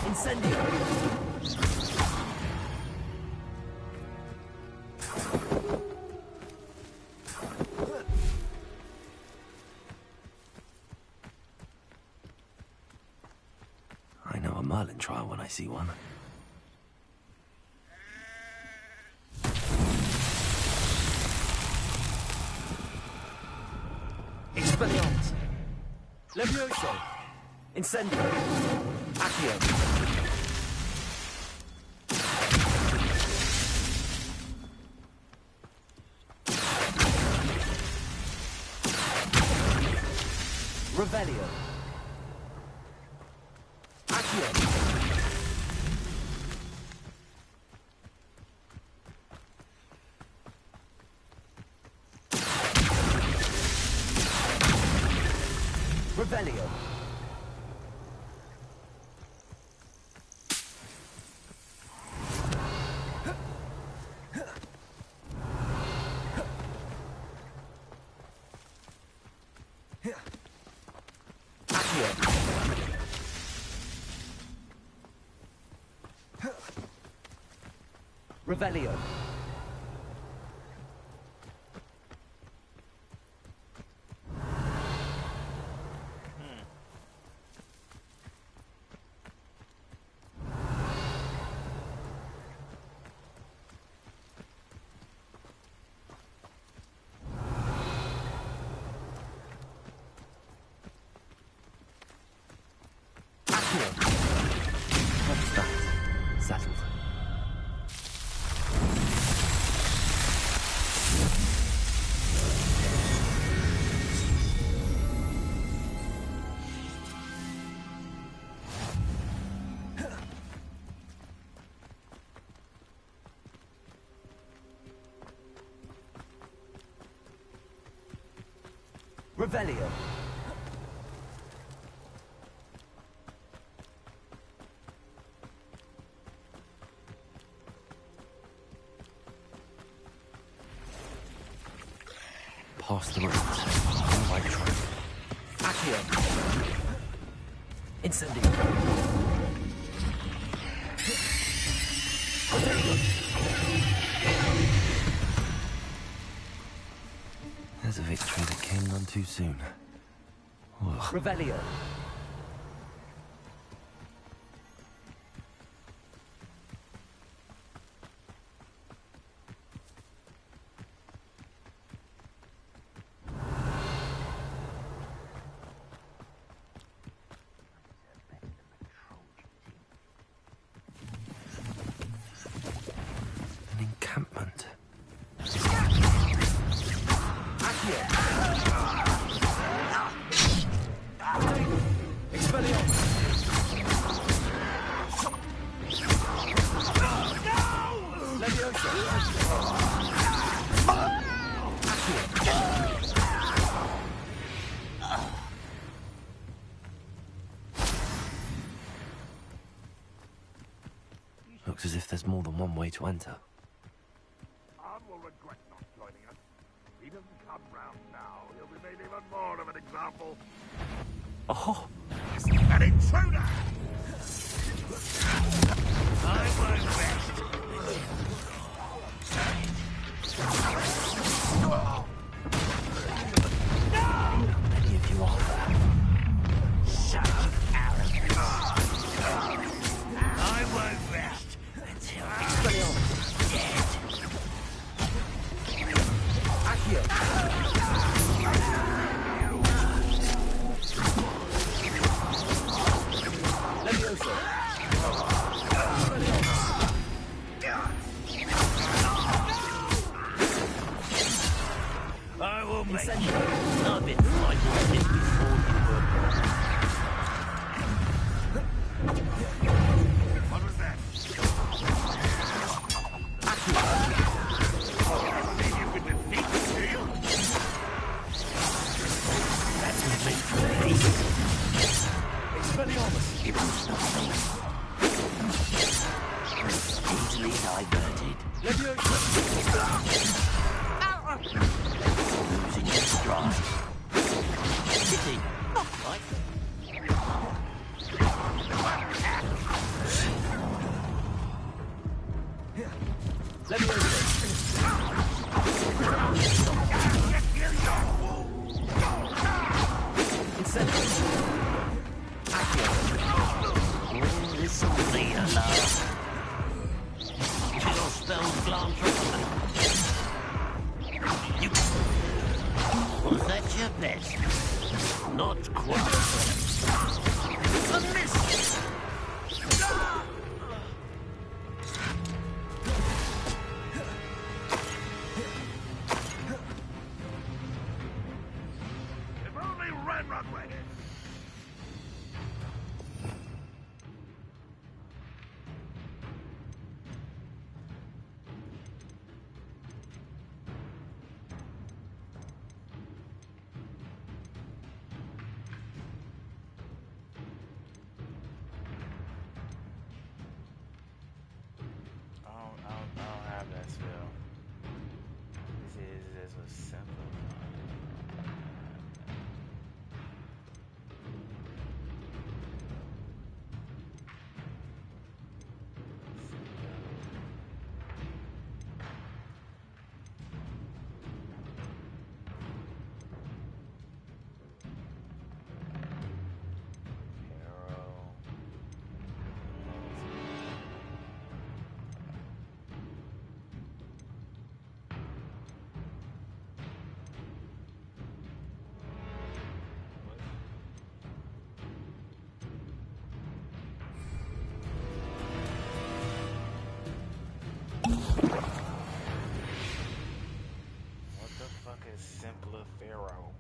Incendio! I know a Merlin trial when I see one. Expelliarmus! Levioso! Incendio! Accio! Revelio! Accio! Revelio! Accio!
Revelio.
What's that? Settled.
Revelio.
Pass the road. On my track.
Accio. Incendio.
There's a victory that came none too soon. Ugh.
Revelio.
An encampment. Looks as if there's more than one way to enter.
Arn will regret not joining us. If he doesn't come round now, he'll be made even more of an example.
Oh!
An intruder! I won't rest.
How many of you are there?
Shut up, Aaron. I won't rest until he's dead. I will make you. I've been fighting this before you were born. What was that? I believe you could defeat me, do you? That's what makes me. Expelliarmus. It was nothing. Easily diverted. Losing your stride. Pity. Right?
Let me over
This will be enough. Chill spells glance from you. Was that your best? Not quite. A miss! If only Ranrock were here.
I don't have that spell. This was simple. simpler pharaoh.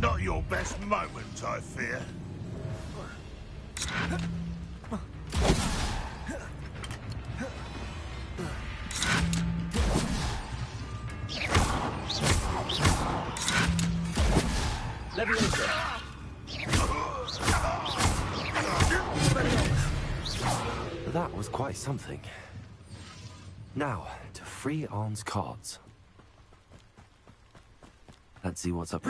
Not your best moment, I fear.
That was quite something. Now, to free Arn's cards. Let's see what's up.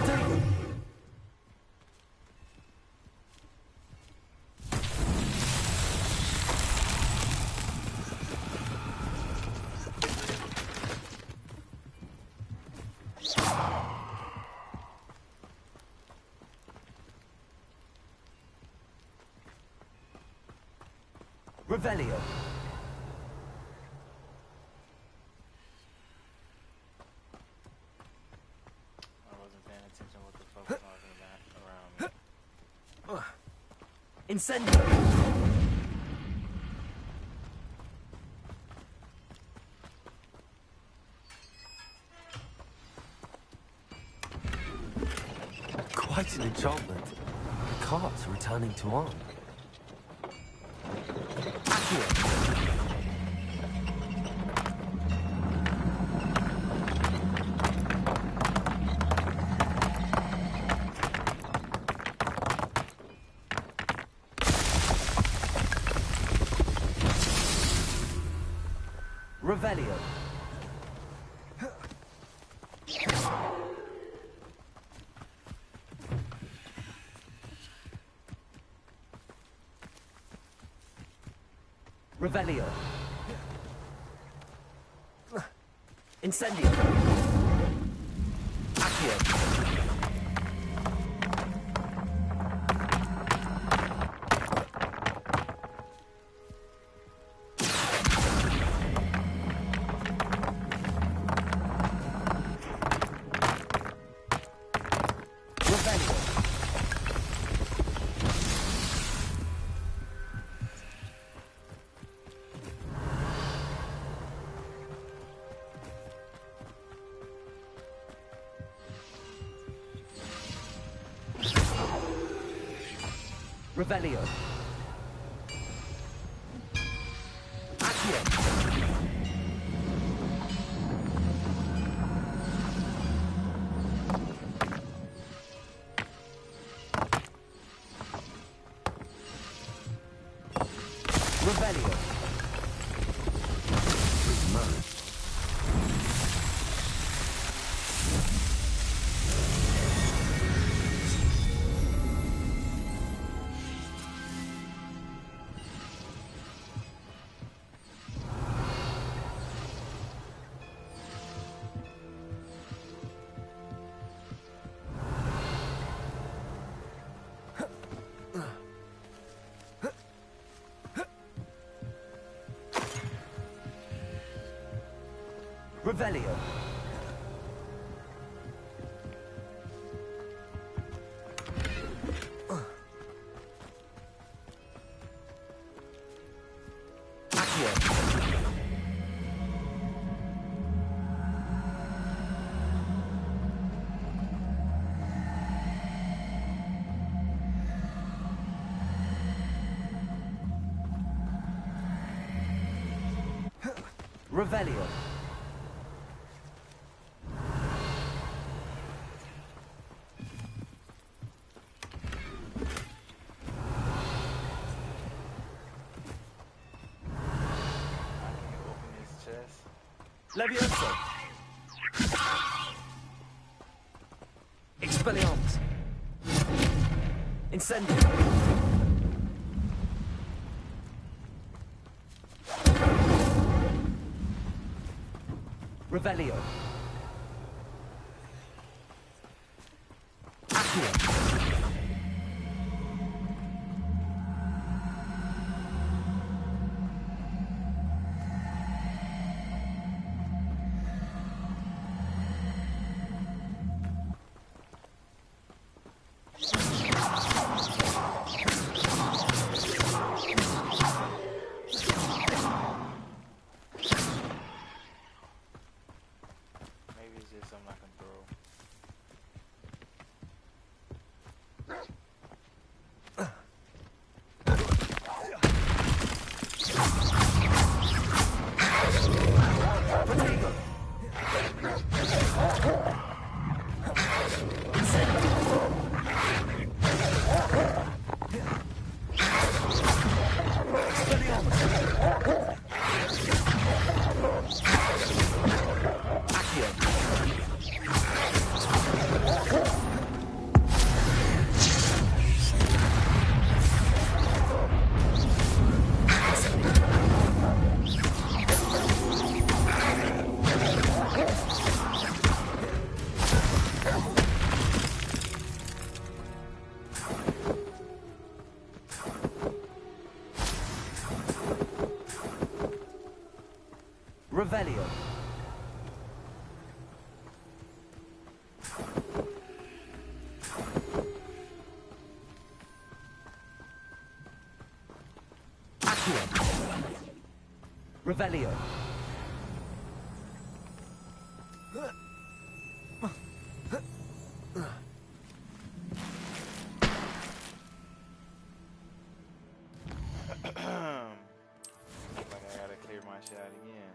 Revelio.
I wasn't paying attention what the fuck was talking about around me.
Incendio.
Quite an enchantment. The cards returning to Arn.
Revelio. Revelio. Incendio. Accio. Revelio. Accio. Revelio. Revelio. Accio. Revelio.
Open his chest.
Levioso.
Expelliarmus. Incendio.
Revelio. Accio.
Maybe it's just something I can throw.
Revelio. Accio. Revelio.
Like I gotta clear my shot again.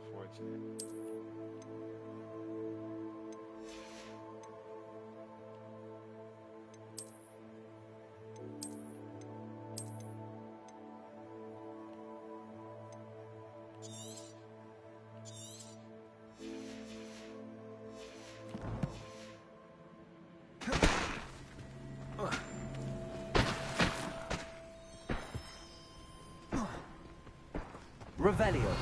Unfortunate.
Revelio.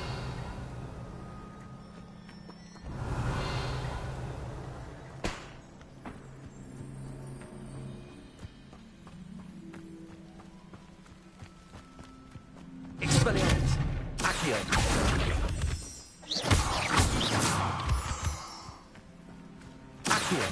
Expelliarmus.
Accio. Accio.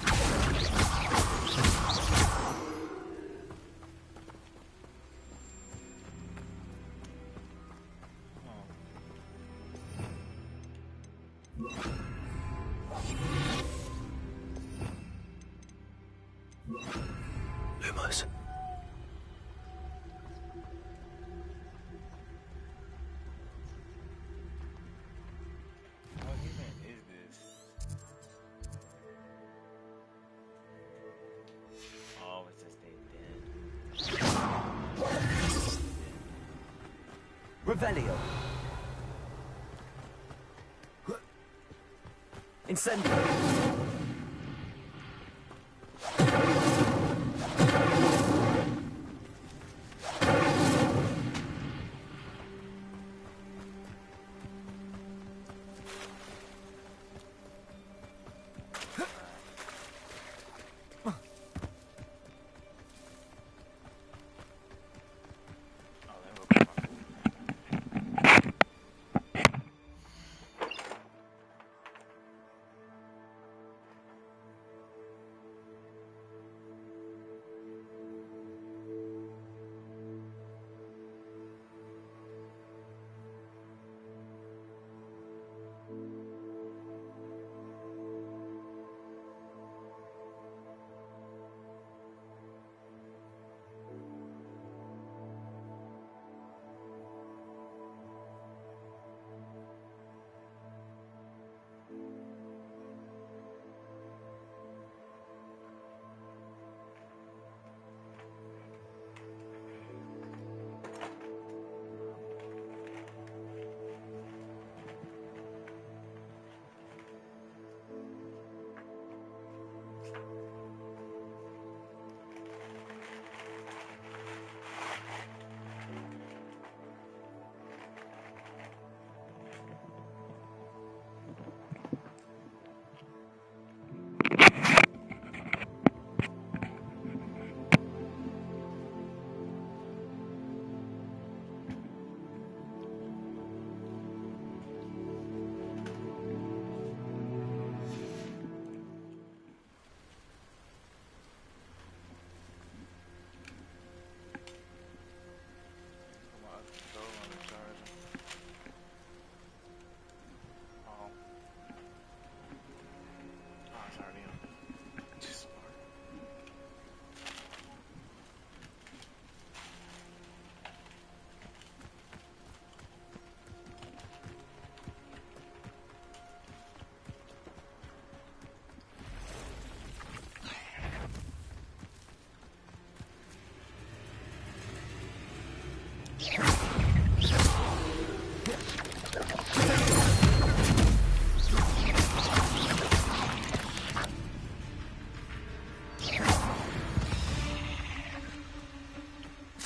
Lumos.
What event is this? Oh, it's just they dead.
Revelio.
Incendio.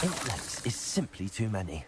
Intellects is simply too many.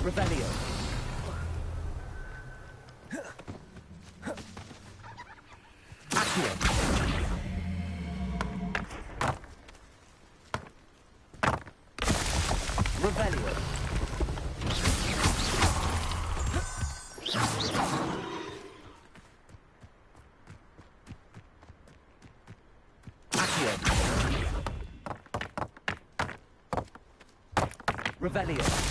Revelio. Accio. Revelio. Accio. Revelio.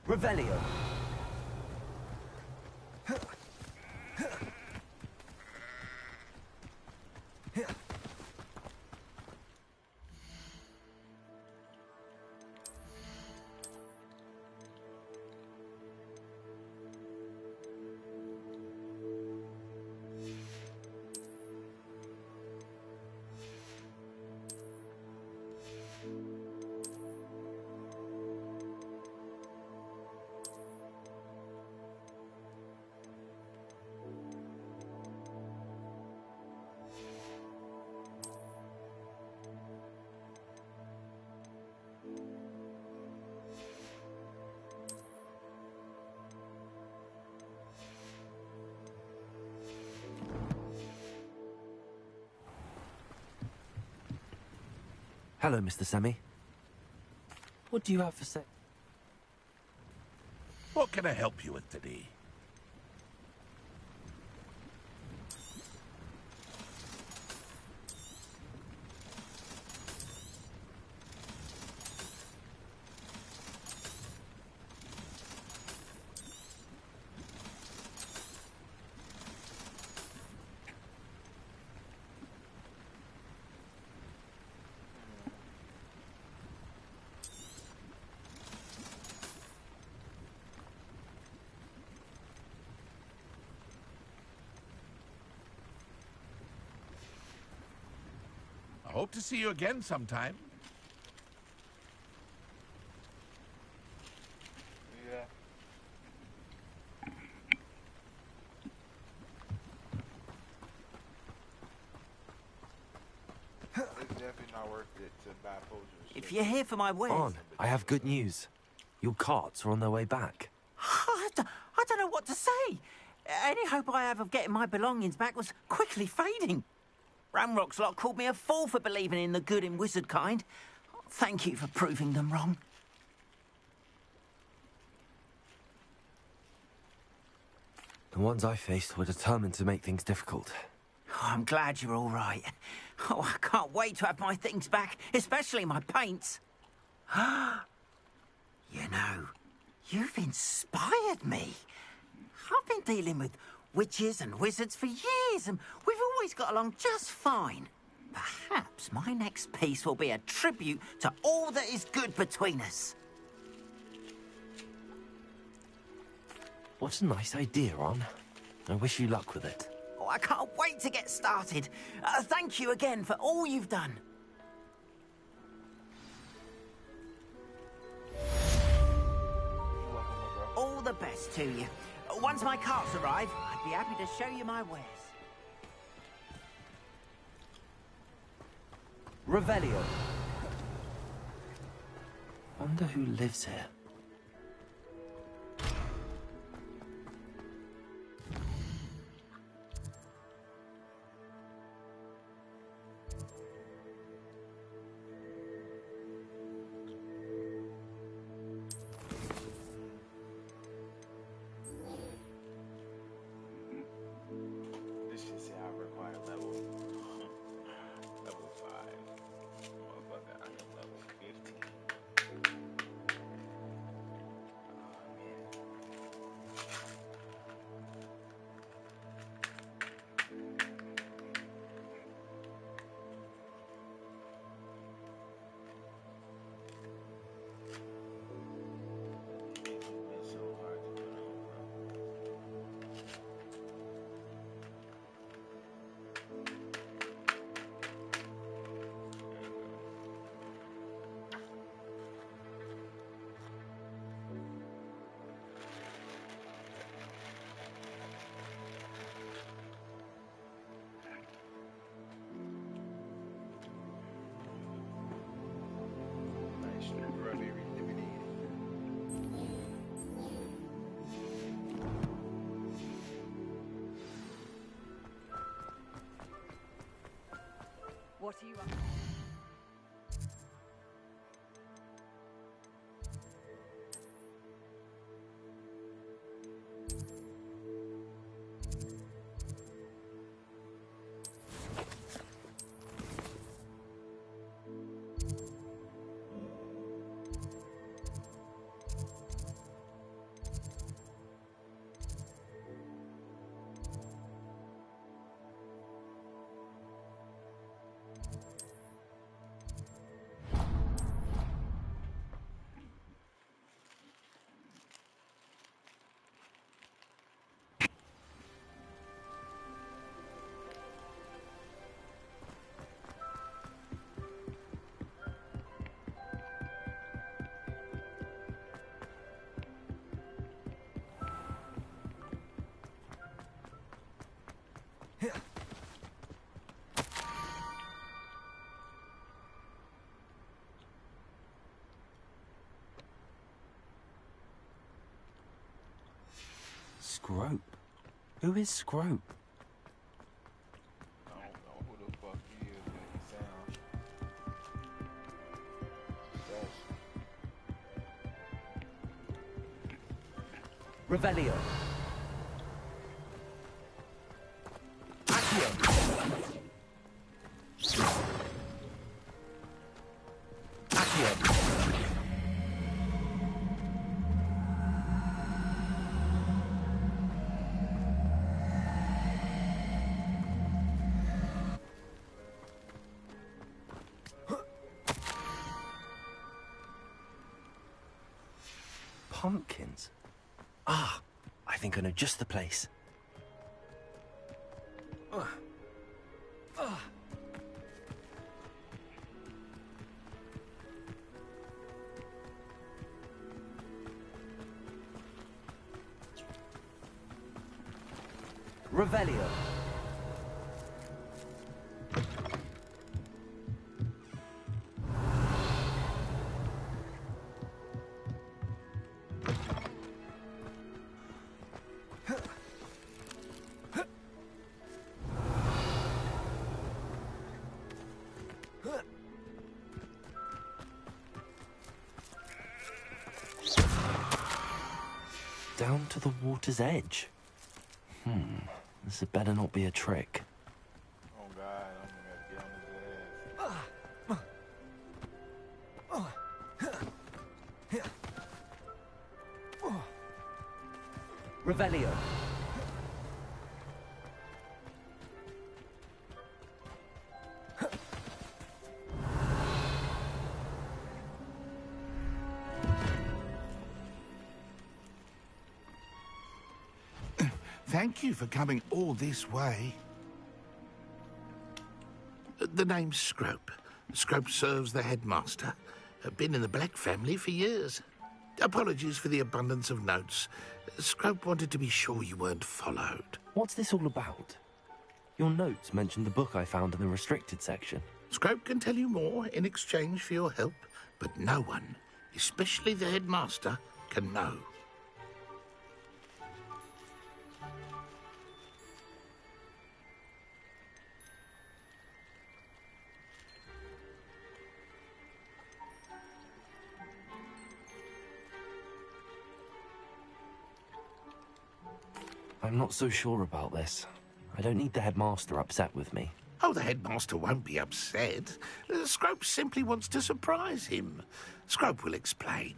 Revelio.
Hello, Mr. Semi. What do you have for sale?
What can I help you with today? I hope to see you again sometime.
Yeah. not worth it to buy potions.
If you're here for my wares...
On, I have good news. Your carts are on their way back.
I don't know what to say. Any hope I have of getting my belongings back was quickly fading. Ramrock's lot called me a fool for believing in the good in wizard kind. Thank you for proving them wrong.
The ones I faced were determined to make things difficult.
Oh, I'm glad you're all right. Oh, I can't wait to have my things back, especially my paints. You know, you've inspired me. I've been dealing with witches and wizards for years, and we've always got along just fine. Perhaps my next piece will be a tribute to all that is good between us.
What a nice idea, Ron. I wish you luck with it.
Oh, I can't wait to get started. Thank you again for all you've done. All the best to you. Once my carts arrive, I'd be happy to show you my wares.
Revelio.
Wonder who lives here.
This should say I require level 5. Motherfucker, I am level 15. It's so hard to put on, bro. Nice strawberry lemonade.
What are you up?
Scrope? Who is Scrope?
I don't know who the fuck he is, but he sounds special.
Revelio. Accio. Accio.
Pumpkins? Ah, I think I know just the place.
Revelio.
to the water's edge. This had better not be a trick.
Oh God, I'm gonna get on his ass.
Revelio.
Thank you for coming all this way. The name's Scrope. Scrope serves the headmaster. Been in the Black family for years. Apologies for the abundance of notes. Scrope wanted to be sure you weren't followed.
What's this all about? Your notes mentioned the book I found in the restricted section.
Scrope can tell you more in exchange for your help, but no one, especially the headmaster, can know.
I'm not so sure about this. I don't need the headmaster upset with me.
Oh, the headmaster won't be upset. Scrope simply wants to surprise him. Scrope will explain.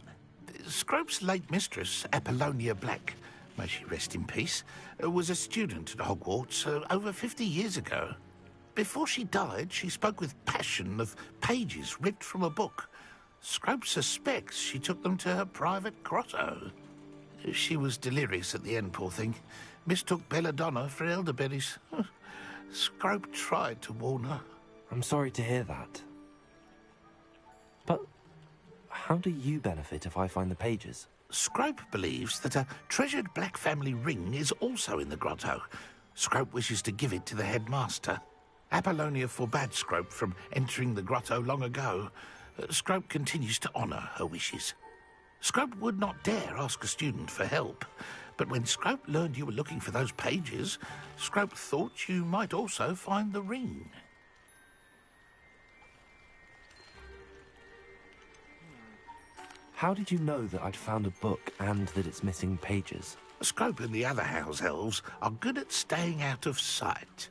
Scrope's late mistress, Apollonia Black, may she rest in peace, was a student at Hogwarts over 50 years ago. Before she died, she spoke with passion of pages ripped from a book. Scrope suspects she took them to her private grotto. She was delirious at the end, poor thing. Mistook belladonna for elderberries. Scrope tried to warn her.
I'm sorry to hear that. But how do you benefit if I find the pages?
Scrope believes that a treasured Black family ring is also in the grotto. Scrope wishes to give it to the headmaster. Apollonia forbade Scrope from entering the grotto long ago. Scrope continues to honour her wishes. Scrope would not dare ask a student for help, but when Scrope learned you were looking for those pages, Scrope thought you might also find the ring.
How did you know that I'd found a book and that it's missing pages?
Scrope and the other house elves are good at staying out of sight.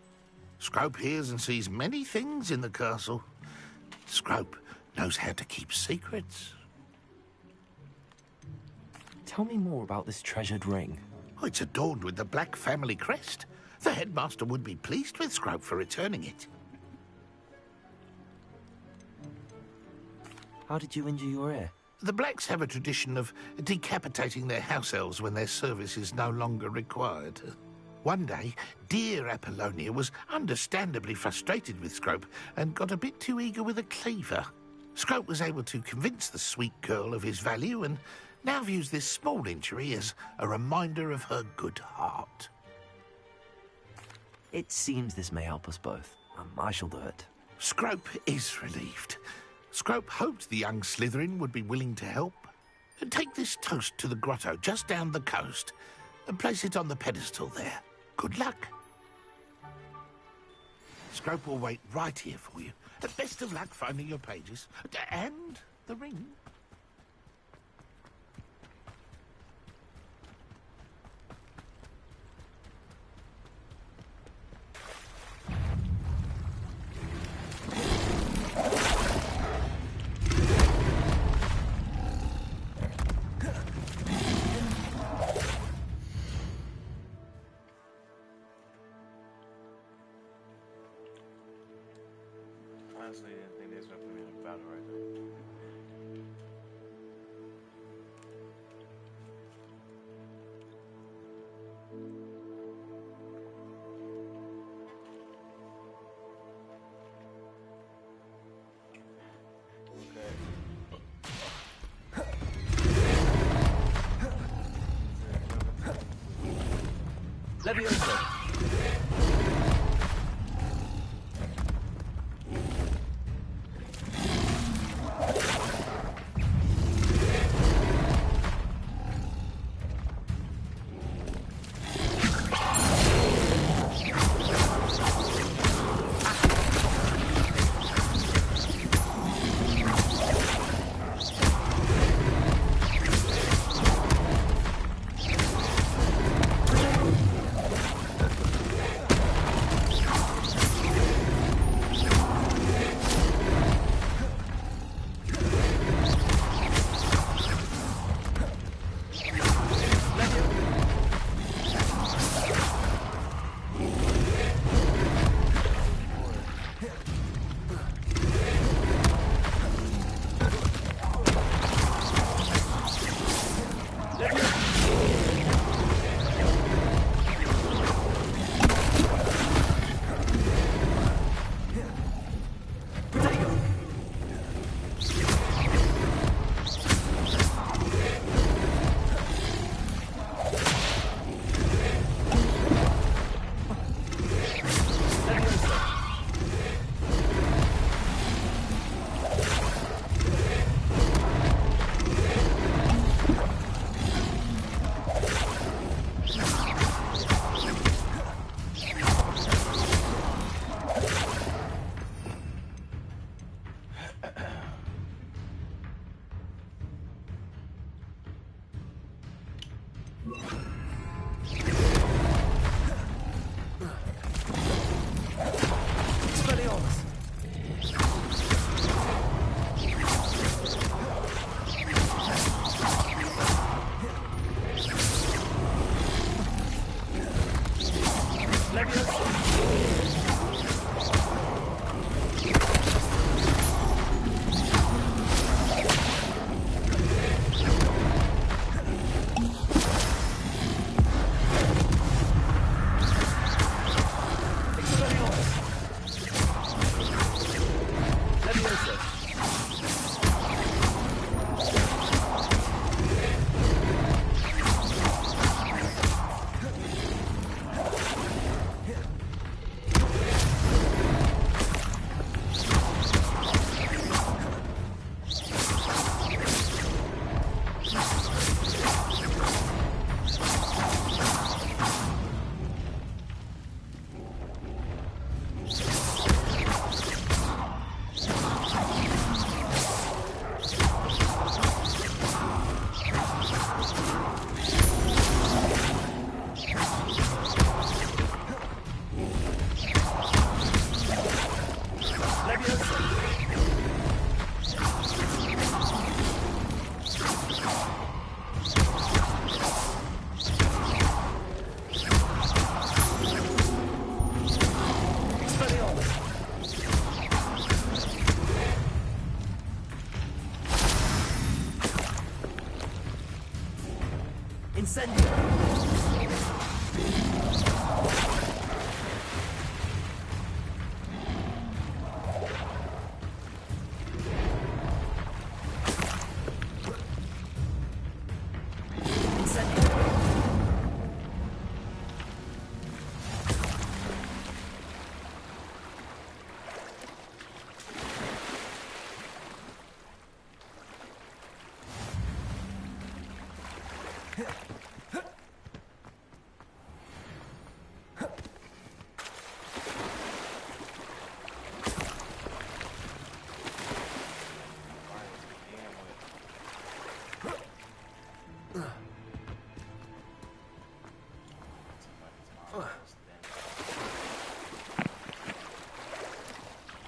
Scrope hears and sees many things in the castle. Scrope knows how to keep secrets.
Tell me more about this treasured ring.
Oh, it's adorned with the Black family crest. The headmaster would be pleased with Scrope for returning it.
How did you injure your ear?
The Blacks have a tradition of decapitating their house elves when their service is no longer required. One day, dear Apollonia was understandably frustrated with Scrope and got a bit too eager with a cleaver. Scrope was able to convince the sweet girl of his value and now views this small injury as a reminder of her good heart.
It seems this may help us both. I shall do it.
Scrope is relieved. Scrope hoped the young Slytherin would be willing to help. Take this toast to the grotto just down the coast and place it on the pedestal there. Good luck. Scrope will wait right here for you. Best of luck finding your pages and the ring.
Honestly, I think there's nothing in a battle right now.
Levioso.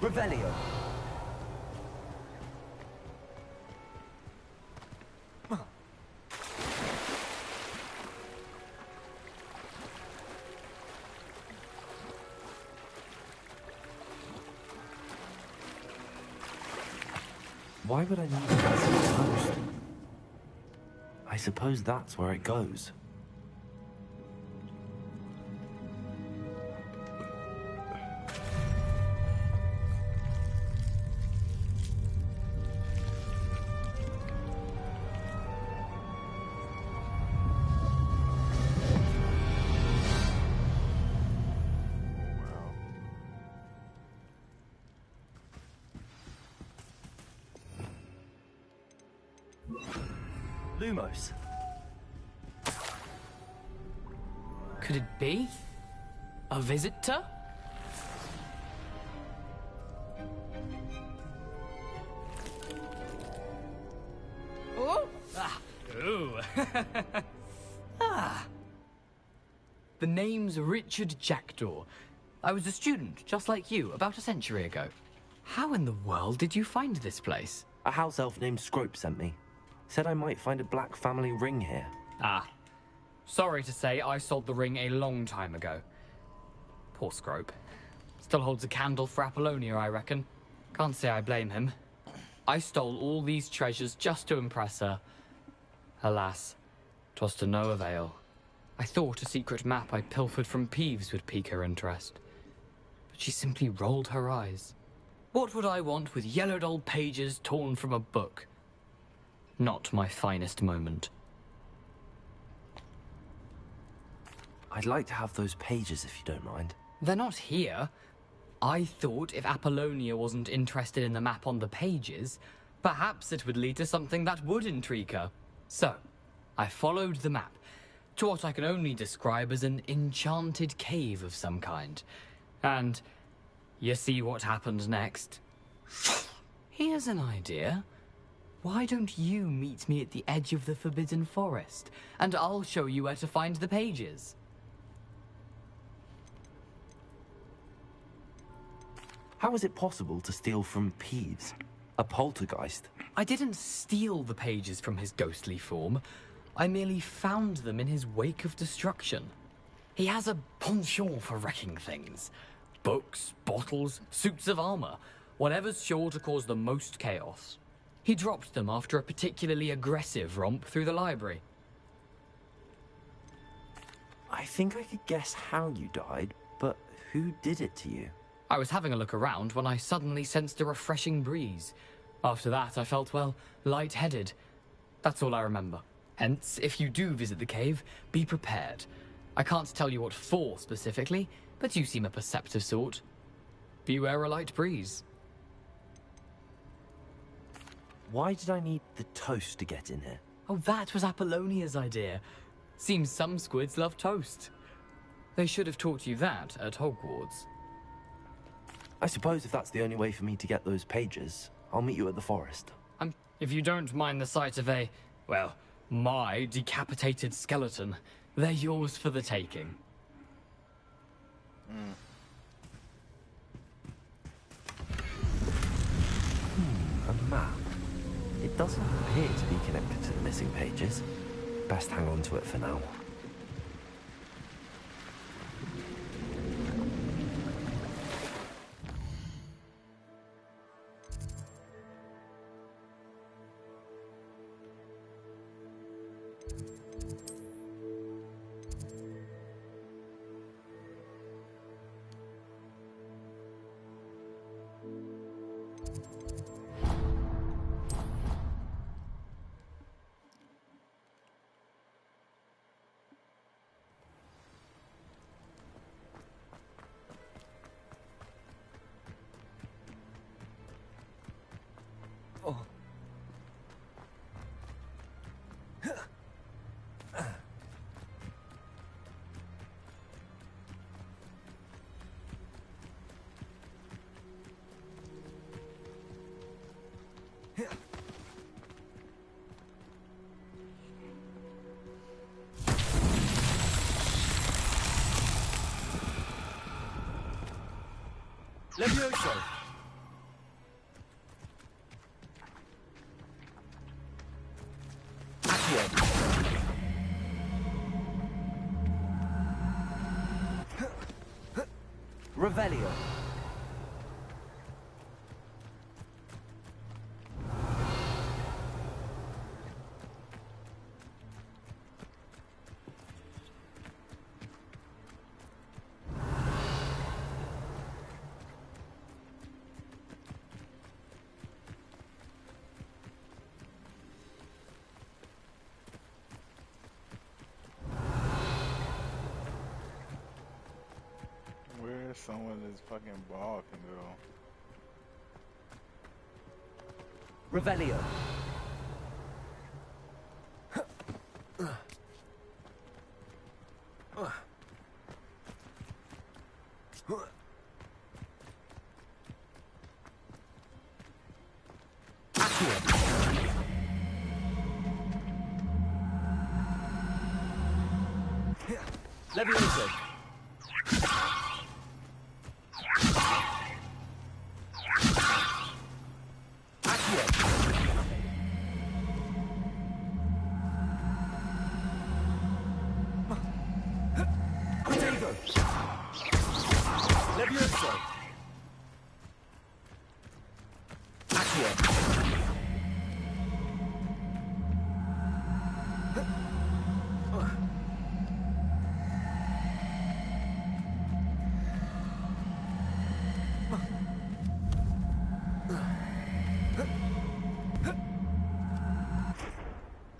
Revelio.
Why would I need a massive toast? I suppose that's where it goes. Lumos.
Could it be? A visitor? Oh! Ah. Ooh. Ah. The name's Richard Jackdaw. I was a student, just like you, about a century ago. How in the world did you find this place?
A house elf named Scrope sent me. Said I might find a black family ring here.
Ah. Sorry to say, I sold the ring a long time ago. Poor Scrope. Still holds a candle for Apollonia, I reckon. Can't say I blame him. I stole all these treasures just to impress her. Alas, 'twas to no avail. I thought a secret map I pilfered from Peeves would pique her interest. But she simply rolled her eyes. What would I want with yellowed old pages torn from a book? Not my finest moment.
I'd like to have those pages if you don't mind.
They're not here. I thought if Apollonia wasn't interested in the map on the pages, perhaps it would lead to something that would intrigue her. So, I followed the map to what I can only describe as an enchanted cave of some kind. And you see what happened next? Here's an idea. Why don't you meet me at the edge of the Forbidden Forest, and I'll show you where to find the pages.
How is it possible to steal from Peeves? A poltergeist?
I didn't steal the pages from his ghostly form. I merely found them in his wake of destruction. He has a penchant for wrecking things. Books, bottles, suits of armor, whatever's sure to cause the most chaos. He dropped them after a particularly aggressive romp through the library.
I think I could guess how you died, but who did it to you?
I was having a look around when I suddenly sensed a refreshing breeze. After that, I felt, well, lightheaded. That's all I remember. Hence, if you do visit the cave, be prepared. I can't tell you what for specifically, but you seem a perceptive sort. Beware a light breeze.
Why did I need the toast to get in here?
Oh, that was Apollonia's idea. Seems some squids love toast. They should have taught you that at Hogwarts.
I suppose if that's the only way for me to get those pages, I'll meet you at the forest.
If you don't mind the sight of a, well, my decapitated skeleton, they're yours for the taking.
A map. It doesn't appear to be connected to the missing pages. Best hang on to it for now.
Levioso!
Revelio.
Where's someone this fucking ball can go?
Revelio.
Levioso! Levioso!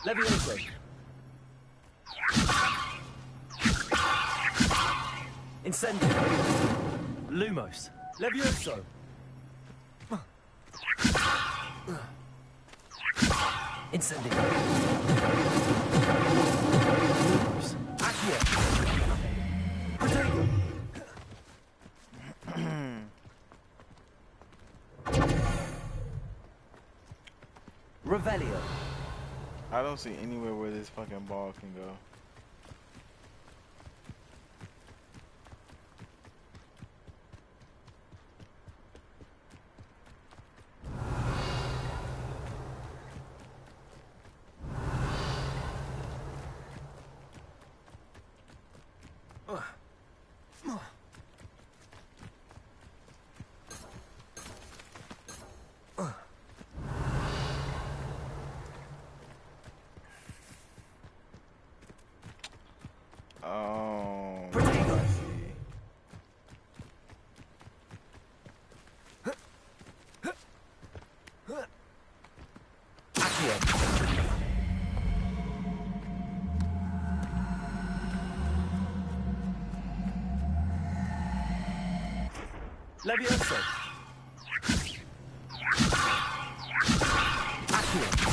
Levioso!
Incendio! Lumos!
Levioso!
Incendio!
Lumos! Accio! Protego!
Revelio.
I don't see anywhere where this fucking ball can go.
Ugh. Levioso. Accio.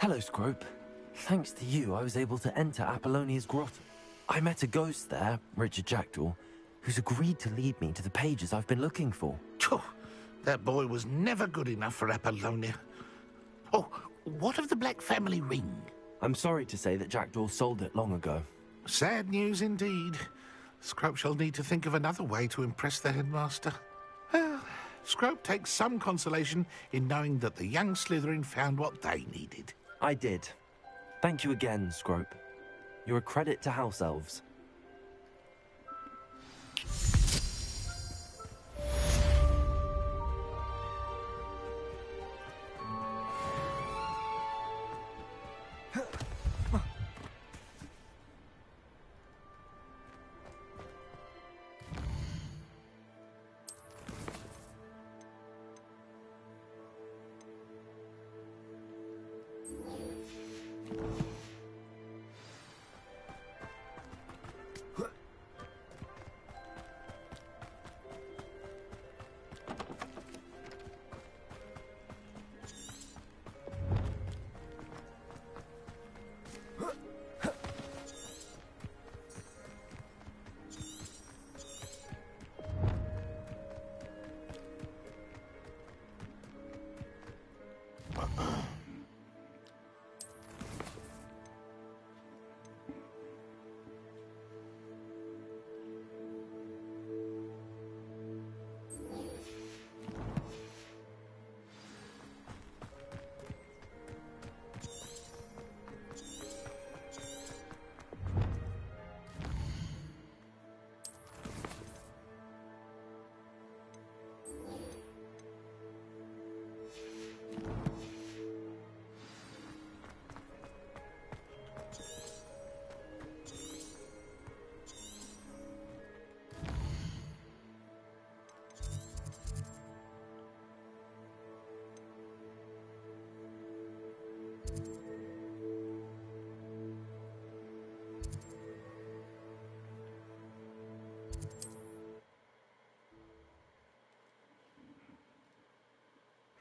Hello, Scrope. Thanks to you, I was able to enter Apollonia's grotto. I met a ghost there, Richard Jackdaw, who's agreed to lead me to the pages I've been looking for.
That boy was never good enough for Apollonia. Oh, what of the Black family ring?
I'm sorry to say that Jackdaw sold it long ago.
Sad news indeed. Scrope shall need to think of another way to impress the headmaster. Well, Scrope takes some consolation in knowing that the young Slytherin found what they needed.
I did. Thank you again, Scrope. You're a credit to House Elves.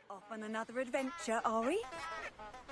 Off on another adventure, are we?